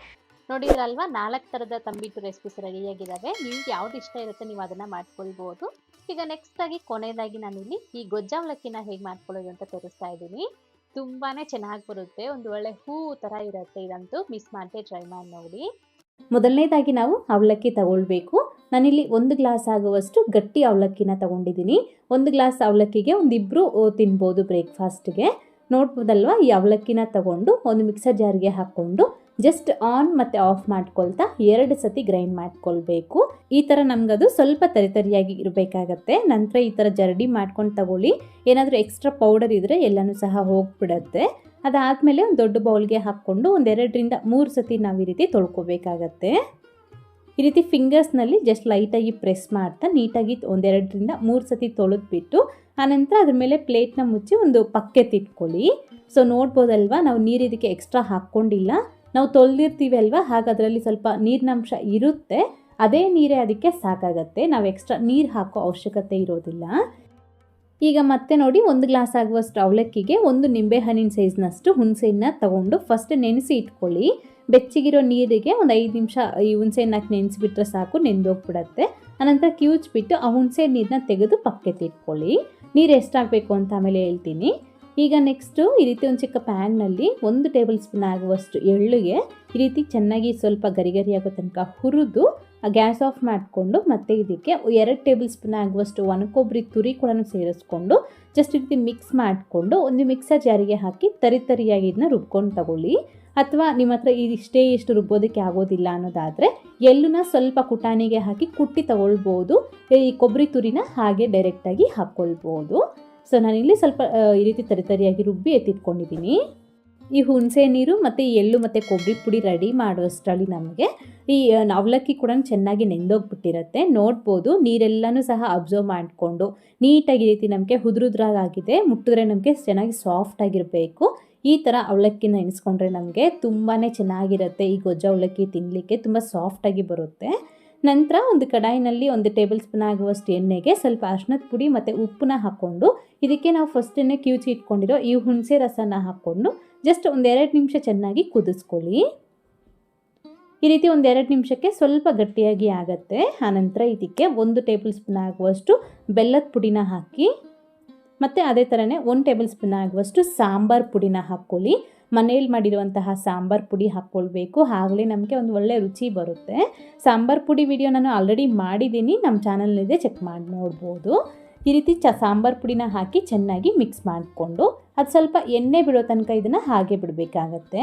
ನೋಡಿದ್ರಲ್ವಾ 4 ಥರದ ತಂಬಿಟ್ಟು ರೆಸಿಪೀಸ್ ರೆಡಿಯಾಗಿದ್ದಾವೆ. ನಿಮ್ಗೆ ಯಾವ್ದು ಇಷ್ಟ ಇರುತ್ತೆ ನೀವು ಅದನ್ನು ಮಾಡ್ಕೊಳ್ಬೋದು. ಈಗ ನೆಕ್ಸ್ಟ್ ಆಗಿ ಕೊನೆಯದಾಗಿ ನಾನಿಲ್ಲಿ ಈ ಗೊಜ್ಜ ಅವಲಕ್ಕಿನ ಹೇಗೆ ಮಾಡ್ಕೊಳ್ಳೋದು ಅಂತ ತೋರಿಸ್ತಾ ಇದ್ದೀನಿ. ತುಂಬಾ ಚೆನ್ನಾಗಿ ಬರುತ್ತೆ, ಒಂದು ಒಳ್ಳೆ ಹೂ ಥರ ಇರುತ್ತೆ. ಇದಂತೂ ಮಿಸ್ ಮಾಡದೆ ಟ್ರೈ ಮಾಡಿ ನೋಡಿ.
ಮೊದಲನೇದಾಗಿ ನಾವು ಅವಲಕ್ಕಿ ತಗೊಳ್ಬೇಕು. ನಾನಿಲ್ಲಿ 1 ಗ್ಲಾಸ್ ಆಗುವಷ್ಟು ಗಟ್ಟಿ ಅವಲಕ್ಕಿನ ತಗೊಂಡಿದ್ದೀನಿ. 1 ಗ್ಲಾಸ್ ಅವಲಕ್ಕಿಗೆ ಒಂದಿಬ್ಬರು ತಿನ್ಬೋದು ಬ್ರೇಕ್ಫಾಸ್ಟ್ಗೆ. ನೋಡ್ಬೋದಲ್ವ, ಈ ಅವಲಕ್ಕಿನ ತಗೊಂಡು ಒಂದು ಮಿಕ್ಸರ್ ಜಾರ್ಗೆ ಹಾಕ್ಕೊಂಡು ಜಸ್ಟ್ ಆನ್ ಮತ್ತು ಆಫ್ ಮಾಡ್ಕೊಳ್ತಾ 2 ಸತಿ ಗ್ರೈಂಡ್ ಮಾಡ್ಕೊಳ್ಬೇಕು. ಈ ಥರ ನಮಗದು ಸ್ವಲ್ಪ ತರಿತರಿಯಾಗಿ ಇರಬೇಕಾಗತ್ತೆ. ನಂತರ ಈ ಥರ ಜರಡಿ ಮಾಡ್ಕೊಂಡು ತಗೊಳ್ಳಿ. ಏನಾದರೂ ಎಕ್ಸ್ಟ್ರಾ ಪೌಡರ್ ಇದ್ದರೆ ಎಲ್ಲನೂ ಸಹ ಹೋಗ್ಬಿಡತ್ತೆ. ಅದಾದಮೇಲೆ ಒಂದು ದೊಡ್ಡ ಬೌಲ್ಗೆ ಹಾಕ್ಕೊಂಡು ಒಂದು 2ರಿಂದ 3 ಸತಿ ನಾವು ಈ ರೀತಿ ತೊಳ್ಕೊಬೇಕಾಗತ್ತೆ. ಈ ರೀತಿ ಫಿಂಗರ್ಸ್ನಲ್ಲಿ ಜಸ್ಟ್ ಲೈಟಾಗಿ ಪ್ರೆಸ್ ಮಾಡ್ತಾ ನೀಟಾಗಿ ಒಂದು 2ರಿಂದ 3 ಸತಿ ತೊಳೆದ್ಬಿಟ್ಟು ಆನಂತರ ಅದ್ರ ಮೇಲೆ ಪ್ಲೇಟ್ನ ಮುಚ್ಚಿ ಒಂದು ಪಕ್ಕೆತ್ತಿಟ್ಕೊಳ್ಳಿ. ಸೊ ನೋಡ್ಬೋದಲ್ವಾ, ನಾವು ನೀರು ಇದಕ್ಕೆ ಎಕ್ಸ್ಟ್ರಾ ಹಾಕ್ಕೊಂಡಿಲ್ಲ. ನಾವು ತೊಳೆದಿರ್ತೀವಿ ಅಲ್ವಾ, ಹಾಗೆ ಅದರಲ್ಲಿ ಸ್ವಲ್ಪ ನೀರಿನಂಶ ಇರುತ್ತೆ. ಅದೇ ನೀರೇ ಅದಕ್ಕೆ ಸಾಕಾಗತ್ತೆ. ನಾವು ಎಕ್ಸ್ಟ್ರಾ ನೀರು ಹಾಕೋ ಅವಶ್ಯಕತೆ ಇರೋದಿಲ್ಲ. ಈಗ ಮತ್ತೆ ನೋಡಿ, 1 ಗ್ಲಾಸ್ ಆಗುವಷ್ಟು ಅವಲಕ್ಕಿಗೆ 1 ನಿಂಬೆಹಣ್ಣಿನ ಸೈಜ್ನಷ್ಟು ಹುಣಸೆಹಣ್ಣನ್ನ ತಗೊಂಡು ಫಸ್ಟ್ ನೆನೆಸಿ ಇಟ್ಕೊಳ್ಳಿ. ಬೆಚ್ಚಗಿರೋ ನೀರಿಗೆ ಒಂದು 5 ನಿಮಿಷ ಈ ಹುಣಸೆಹಣ್ಣು ಹಾಕಿ ನೆನೆಸಿಬಿಟ್ರೆ ಸಾಕು, ನೆಂದೋಗ್ಬಿಡತ್ತೆ. ಆನಂತರ ಕಿವುಚ್ಬಿಟ್ಟು ಆ ಹುಣಸೆ ನೀರನ್ನ ತೆಗೆದು ಪಕ್ಕೆತ್ತಿಟ್ಕೊಳ್ಳಿ. ನೀರು ಎಷ್ಟಾಗಬೇಕು ಅಂತ ಆಮೇಲೆ ಹೇಳ್ತೀನಿ. ಈಗ ನೆಕ್ಸ್ಟು ಈ ರೀತಿ ಒಂದು ಚಿಕ್ಕ ಪ್ಯಾನ್ನಲ್ಲಿ 1 ಟೇಬಲ್ ಸ್ಪೂನ್ ಆಗುವಷ್ಟು ಎಳ್ಳಿಗೆ ಈ ರೀತಿ ಚೆನ್ನಾಗಿ ಸ್ವಲ್ಪ ಗರಿ ಆಗೋ ತನಕ ಹುರಿದು ಗ್ಯಾಸ್ ಆಫ್ ಮಾಡಿಕೊಂಡು ಮತ್ತೆ ಇದಕ್ಕೆ 2 ಟೇಬಲ್ ಸ್ಪೂನ್ ಆಗುವಷ್ಟು ಒಣಕೊಬ್ಬರಿ ತುರಿ ಕೂಡ ಸೇರಿಸ್ಕೊಂಡು ಜಸ್ಟ್ ಈ ರೀತಿ ಮಿಕ್ಸ್ ಮಾಡಿಕೊಂಡು ಒಂದು ಮಿಕ್ಸರ್ ಜಾರಿಗೆ ಹಾಕಿ ತರಿಯಾಗಿ ಇದನ್ನ ರುಬ್ಕೊಂಡು ತಗೊಳ್ಳಿ. ಅಥವಾ ನಿಮ್ಮ ಹತ್ರ ಇಷ್ಟು ರುಬ್ಬೋದಕ್ಕೆ ಆಗೋದಿಲ್ಲ ಅನ್ನೋದಾದರೆ ಎಳ್ಳನ್ನ ಸ್ವಲ್ಪ ಕುಟಾಣಿಗೆ ಹಾಕಿ ಕುಟ್ಟಿ ತಗೊಳ್ಬೋದು. ಈ ಕೊಬ್ಬರಿ ತುರಿನ ಹಾಗೆ ಡೈರೆಕ್ಟಾಗಿ ಹಾಕ್ಕೊಳ್ಬೋದು. ಸೊ ನಾನಿಲ್ಲಿ ಸ್ವಲ್ಪ ಈ ರೀತಿ ತರಿಯಾಗಿ ರುಬ್ಬಿ ಎತ್ತಿಟ್ಕೊಂಡಿದ್ದೀನಿ. ಈ ಹುಣಸೆ ನೀರು ಮತ್ತು ಎಳ್ಳು ಮತ್ತು ಕೊಬ್ಬರಿ ಪುಡಿ ರೆಡಿ ಮಾಡುವಷ್ಟರಲ್ಲಿ ನಮಗೆ ಈ ಅವಲಕ್ಕಿ ಕೂಡ ಚೆನ್ನಾಗಿ ನೆಂದೋಗ್ಬಿಟ್ಟಿರುತ್ತೆ. ನೋಡ್ಬೋದು, ನೀರೆಲ್ಲನೂ ಸಹ ಅಬ್ಸರ್ವ್ ಮಾಡಿಕೊಂಡು ನೀಟಾಗಿ ಈ ರೀತಿ ನಮಗೆ ಉದುರುದ್ರಾಗಿದೆ. ಮುಟ್ಟಿದ್ರೆ ನಮಗೆ ಚೆನ್ನಾಗಿ ಸಾಫ್ಟಾಗಿರಬೇಕು. ಈ ಥರ ಅವಲಕ್ಕಿನ ನೆನೆಸ್ಕೊಂಡ್ರೆ ನಮಗೆ ತುಂಬಾ ಚೆನ್ನಾಗಿರುತ್ತೆ. ಈ ಗೊಜ್ಜು ಅವಲಕ್ಕಿ ತಿನ್ನಲಿಕ್ಕೆ ತುಂಬ ಸಾಫ್ಟಾಗಿ ಬರುತ್ತೆ. ನಂತರ ಒಂದು ಕಡಾಯಿನಲ್ಲಿ 1 ಟೇಬಲ್ ಸ್ಪೂನ್ ಆಗುವಷ್ಟು ಎಣ್ಣೆಗೆ ಸ್ವಲ್ಪ ಅರಿಶಿಣದ ಪುಡಿ ಮತ್ತು ಉಪ್ಪನ್ನ ಹಾಕ್ಕೊಂಡು ಇದಕ್ಕೆ ನಾವು ಫಸ್ಟನ್ನೇ ಕಿವುಚಿ ಇಟ್ಕೊಂಡಿರೋ ಈ ಹುಣಸೆ ರಸನ ಹಾಕ್ಕೊಂಡು ಜಸ್ಟ್ ಒಂದು 2 ನಿಮಿಷ ಚೆನ್ನಾಗಿ ಕುದಿಸ್ಕೊಳ್ಳಿ. ಈ ರೀತಿ ಒಂದು 2 ನಿಮಿಷಕ್ಕೆ ಸ್ವಲ್ಪ ಗಟ್ಟಿಯಾಗಿ ಆಗುತ್ತೆ. ಆನಂತರ ಇದಕ್ಕೆ 1 ಟೇಬಲ್ ಸ್ಪೂನ್ ಆಗುವಷ್ಟು ಬೆಲ್ಲದ ಪುಡಿನ ಹಾಕಿ ಮತ್ತು ಅದೇ ಥರನೇ 1 ಟೇಬಲ್ ಸ್ಪೂನ್ ಆಗುವಷ್ಟು ಸಾಂಬಾರು ಪುಡಿನ ಹಾಕ್ಕೊಳ್ಳಿ. ಮನೇಲಿ ಮಾಡಿರುವಂತಹ ಸಾಂಬಾರು ಪುಡಿ ಹಾಕ್ಕೊಳ್ಬೇಕು. ಆಗಲೇ ನಮಗೆ ಒಂದು ಒಳ್ಳೆ ರುಚಿ ಬರುತ್ತೆ. ಸಾಂಬಾರು ಪುಡಿ ವಿಡಿಯೋ ನಾನು ಆಲ್ರೆಡಿ ಮಾಡಿದ್ದೀನಿ, ನಮ್ಮ ಚಾನಲ್ನಿದೆ, ಚೆಕ್ ಮಾಡಿ ನೋಡ್ಬೋದು. ಈ ರೀತಿ ಸಾಂಬಾರು ಪುಡಿನ ಹಾಕಿ ಚೆನ್ನಾಗಿ ಮಿಕ್ಸ್ ಮಾಡಿಕೊಂಡು ಅದು ಸ್ವಲ್ಪ ಎಣ್ಣೆ ಬಿಡೋ ತನಕ ಇದನ್ನು ಹಾಗೆ ಬಿಡಬೇಕಾಗತ್ತೆ.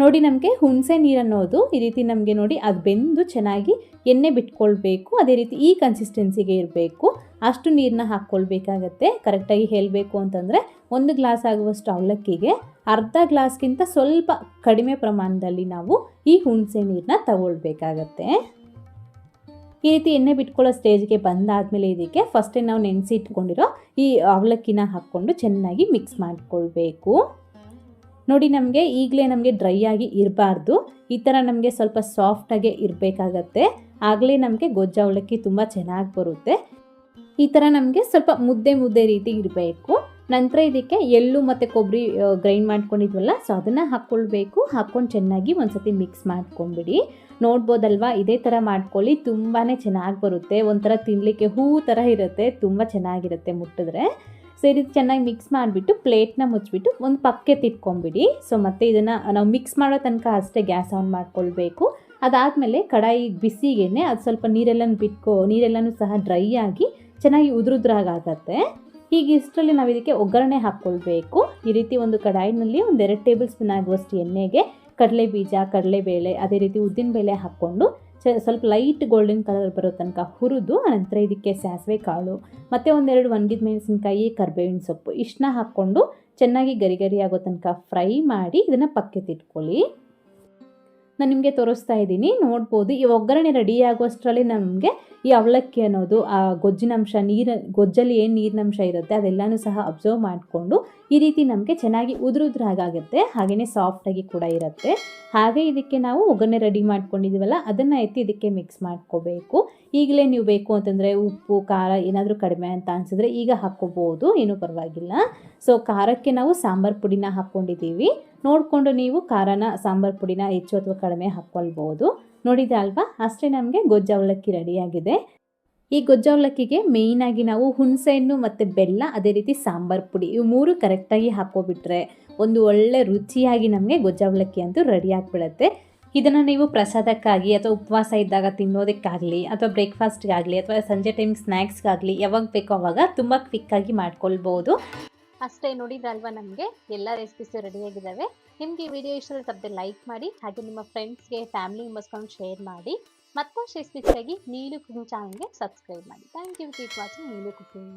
ನೋಡಿ, ನಮಗೆ ಹುಣಸೆ ನೀರು ಅನ್ನೋದು ಈ ರೀತಿ ನಮಗೆ ನೋಡಿ ಅದು ಬೆಂದು ಚೆನ್ನಾಗಿ ಎಣ್ಣೆ ಬಿಟ್ಕೊಳ್ಬೇಕು. ಅದೇ ರೀತಿ ಈ ಕನ್ಸಿಸ್ಟೆನ್ಸಿಗೆ ಇರಬೇಕು. ಅಷ್ಟು ನೀರನ್ನ ಹಾಕ್ಕೊಳ್ಬೇಕಾಗತ್ತೆ. ಕರೆಕ್ಟಾಗಿ ಹೇಳಬೇಕು ಅಂತಂದರೆ 1 ಗ್ಲಾಸ್ ಆಗುವಷ್ಟು ಅವಲಕ್ಕಿಗೆ ಅರ್ಧ ಗ್ಲಾಸ್ಗಿಂತ ಸ್ವಲ್ಪ ಕಡಿಮೆ ಪ್ರಮಾಣದಲ್ಲಿ ನಾವು ಈ ಹುಣಸೆ ನೀರನ್ನ ತಗೊಳ್ಬೇಕಾಗತ್ತೆ. ಈ ರೀತಿ ಎಣ್ಣೆ ಬಿಟ್ಕೊಳ್ಳೋ ಸ್ಟೇಜ್ಗೆ ಬಂದಾದಮೇಲೆ ಇದಕ್ಕೆ ಫಸ್ಟೇ ನಾವು ನೆನೆಸಿ ಇಟ್ಕೊಂಡಿರೋ ಈ ಅವಲಕ್ಕಿನ ಹಾಕ್ಕೊಂಡು ಚೆನ್ನಾಗಿ ಮಿಕ್ಸ್ ಮಾಡಿಕೊಳ್ಬೇಕು. ನೋಡಿ, ನಮಗೆ ಈಗಲೇ ನಮಗೆ ಡ್ರೈ ಆಗಿ ಇರಬಾರ್ದು. ಈ ಥರ ನಮಗೆ ಸ್ವಲ್ಪ ಸಾಫ್ಟಾಗೆ ಇರಬೇಕಾಗತ್ತೆ. ಆಗಲೇ ನಮಗೆ ಗೊಜ್ಜು ಅವಲಕ್ಕಿ ತುಂಬ ಚೆನ್ನಾಗಿ ಬರುತ್ತೆ. ಈ ಥರ ನಮಗೆ ಸ್ವಲ್ಪ ಮುದ್ದೆ ರೀತಿ ಇರಬೇಕು. ನಂತರ ಇದಕ್ಕೆ ಎಳ್ಳು ಮತ್ತು ಕೊಬ್ಬರಿ ಗ್ರೈಂಡ್ ಮಾಡ್ಕೊಂಡಿದ್ವಲ್ಲ, ಸೊ ಅದನ್ನು ಹಾಕ್ಕೊಳ್ಬೇಕು. ಹಾಕ್ಕೊಂಡು ಚೆನ್ನಾಗಿ ಒಂದು ಸತಿ ಮಿಕ್ಸ್ ಮಾಡ್ಕೊಂಡ್ಬಿಡಿ. ನೋಡ್ಬೋದಲ್ವಾ, ಇದೇ ಥರ ಮಾಡ್ಕೊಳ್ಳಿ, ತುಂಬಾ ಚೆನ್ನಾಗಿ ಬರುತ್ತೆ. ಒಂಥರ ತಿನ್ನಲಿಕ್ಕೆ ಹೂವು ಥರ ಇರುತ್ತೆ, ತುಂಬ ಚೆನ್ನಾಗಿರುತ್ತೆ ಮುಟ್ಟಿದ್ರೆ. ಸೊ ಈ ರೀತಿ ಚೆನ್ನಾಗಿ ಮಿಕ್ಸ್ ಮಾಡಿಬಿಟ್ಟು ಪ್ಲೇಟ್ನ ಮುಚ್ಚಿಬಿಟ್ಟು ಒಂದು ಪಕ್ಕೆತ್ತಿಟ್ಕೊಂಡ್ಬಿಡಿ. ಸೊ ಮತ್ತೆ ಇದನ್ನು ನಾವು ಮಿಕ್ಸ್ ಮಾಡೋ ತನಕ ಅಷ್ಟೇ ಗ್ಯಾಸ್ ಆನ್ ಮಾಡ್ಕೊಳ್ಬೇಕು. ಅದಾದಮೇಲೆ ಕಡಾಯಿ ಬಿಸಿಗೆನೆ ಅದು ಸ್ವಲ್ಪ ನೀರೆಲ್ಲನೂ ಸಹ ಡ್ರೈ ಆಗಿ ಚೆನ್ನಾಗಿ ಉದುರುದ್ರಾಗತ್ತೆ. ಹೀಗೆ ಇಷ್ಟರಲ್ಲಿ ನಾವು ಇದಕ್ಕೆ ಒಗ್ಗರಣೆ ಹಾಕ್ಕೊಳ್ಬೇಕು. ಈ ರೀತಿ ಒಂದು ಕಡಾಯಿನಲ್ಲಿ 2 ಟೇಬಲ್ ಸ್ಪೂನ್ ಆಗುವಷ್ಟು ಎಣ್ಣೆಗೆ ಕಡಲೆ ಬೀಜ, ಕಡಲೆಬೇಳೆ, ಅದೇ ರೀತಿ ಉದ್ದಿನಬೇಳೆ ಹಾಕ್ಕೊಂಡು ಸ್ವಲ್ಪ ಲೈಟ್ ಗೋಲ್ಡನ್ ಕಲರ್ ಬರೋ ತನಕ ಹುರಿದು ಅನಂತರ ಇದಕ್ಕೆ ಸಾಸಿವೆ ಕಾಳು ಮತ್ತು 1-2 ಒಣಗಿದ ಮೆಣಸಿನಕಾಯಿ, ಕರಿಬೇವಿನ ಸೊಪ್ಪು ಇಷ್ಟನ್ನ ಹಾಕ್ಕೊಂಡು ಚೆನ್ನಾಗಿ ಗರಿ ಆಗೋ ತನಕ ಫ್ರೈ ಮಾಡಿ ಇದನ್ನು ಪಕ್ಕೆತ್ತಿಟ್ಕೊಳ್ಳಿ. ನಾನು ನಿಮಗೆ ತೋರಿಸ್ತಾ ಇದ್ದೀನಿ, ನೋಡ್ಬೋದು. ಈ ಒಗ್ಗರಣೆ ರೆಡಿ ಆಗುವಷ್ಟರಲ್ಲಿ ನಮಗೆ ಈ ಅವಲಕ್ಕಿ ಅನ್ನೋದು ಆ ಗೊಜ್ಜಿನಂಶ ಗೊಜ್ಜಲ್ಲಿ ಏನು ನೀರಿನಂಶ ಇರುತ್ತೆ ಅದೆಲ್ಲನೂ ಸಹ ಅಬ್ಸರ್ವ್ ಮಾಡಿಕೊಂಡು ಈ ರೀತಿ ನಮಗೆ ಚೆನ್ನಾಗಿ ಉದುರುದ್ರಾಗುತ್ತೆ. ಹಾಗೆಯೇ ಸಾಫ್ಟಾಗಿ ಕೂಡ ಇರುತ್ತೆ. ಹಾಗೆ ಇದಕ್ಕೆ ನಾವು ಒಗ್ಗರಣೆ ರೆಡಿ ಮಾಡ್ಕೊಂಡಿದ್ದೀವಲ್ಲ ಅದನ್ನು ಎತ್ತಿ ಇದಕ್ಕೆ ಮಿಕ್ಸ್ ಮಾಡ್ಕೋಬೇಕು. ಈಗಲೇ ನೀವು ಬೇಕು ಅಂತಂದರೆ ಉಪ್ಪು ಖಾರ ಏನಾದರೂ ಕಡಿಮೆ ಅಂತ ಅನಿಸಿದ್ರೆ ಈಗ ಹಾಕ್ಕೋಬೋದು, ಏನೂ ಪರವಾಗಿಲ್ಲ. ಸೊ ಖಾರಕ್ಕೆ ನಾವು ಸಾಂಬಾರು ಪುಡಿನ ಹಾಕ್ಕೊಂಡಿದ್ದೀವಿ. ನೋಡಿಕೊಂಡು ನೀವು ಖಾರನ ಸಾಂಬಾರು ಪುಡಿನ ಹೆಚ್ಚು ಅಥವಾ ಕಡಿಮೆ ಹಾಕ್ಕೊಳ್ಬೋದು. ನೋಡಿದೆ ಅಲ್ವಾ, ಅಷ್ಟೇ ನಮಗೆ ಗೊಜ್ಜು ಅವಲಕ್ಕಿ ರೆಡಿಯಾಗಿದೆ. ಈ ಗೊಜ್ಜು ಅವಲಕ್ಕಿಗೆ ಮೇಯ್ನಾಗಿ ನಾವು ಹುಣಸೆಹಣ್ಣು ಮತ್ತು ಬೆಲ್ಲ, ಅದೇ ರೀತಿ ಸಾಂಬಾರು ಪುಡಿ, ಇವು 3 ಕರೆಕ್ಟಾಗಿ ಹಾಕ್ಕೊಬಿಟ್ರೆ ಒಂದು ಒಳ್ಳೆ ರುಚಿಯಾಗಿ ನಮಗೆ ಗೊಜ್ಜು ಅವಲಕ್ಕಿ ಅಂತೂ ರೆಡಿ ಆಗಿಬಿಡುತ್ತೆ. ಇದನ್ನು ನೀವು ಪ್ರಸಾದಕ್ಕಾಗಿ ಅಥವಾ ಉಪವಾಸ ಇದ್ದಾಗ ತಿನ್ನೋದಕ್ಕಾಗಲಿ ಅಥವಾ ಬ್ರೇಕ್ಫಾಸ್ಟ್ಗಾಗಲಿ ಅಥವಾ ಸಂಜೆ ಟೈಮ್ ಸ್ನ್ಯಾಕ್ಸ್ಗಾಗಲಿ ಯಾವಾಗ ಬೇಕೋ ಆವಾಗ ತುಂಬ ಕ್ವಿಕ್ಕಾಗಿ ಮಾಡ್ಕೊಳ್ಬೋದು.
ಅಷ್ಟೇ, ನೋಡಿದ್ರಲ್ವಾ ನಮಗೆ ಎಲ್ಲ ರೆಸಿಪೀಸ್ ರೆಡಿಯಾಗಿದ್ದಾವೆ. ನಿಮಗೆ ಈ ವಿಡಿಯೋ ಇಷ್ಟ ತಪ್ಪದೆ ಲೈಕ್ ಮಾಡಿ, ಹಾಗೆ ನಿಮ್ಮ ಫ್ರೆಂಡ್ಸ್ಗೆ ಫ್ಯಾಮಿಲಿ ಮೆಂಬರ್ಸ್ಕೊಂಡು ಶೇರ್ ಮಾಡಿ. ಮತ್ತಷ್ಟು ರೆಸಿಪೀಸ್ಗಾಗಿ ನೀಲು ಕುಕಿಂಗ್ ಚಾನಲ್ಗೆ ಸಬ್ಸ್ಕ್ರೈಬ್ ಮಾಡಿ. Thank you. Keep watching Neelu cooking.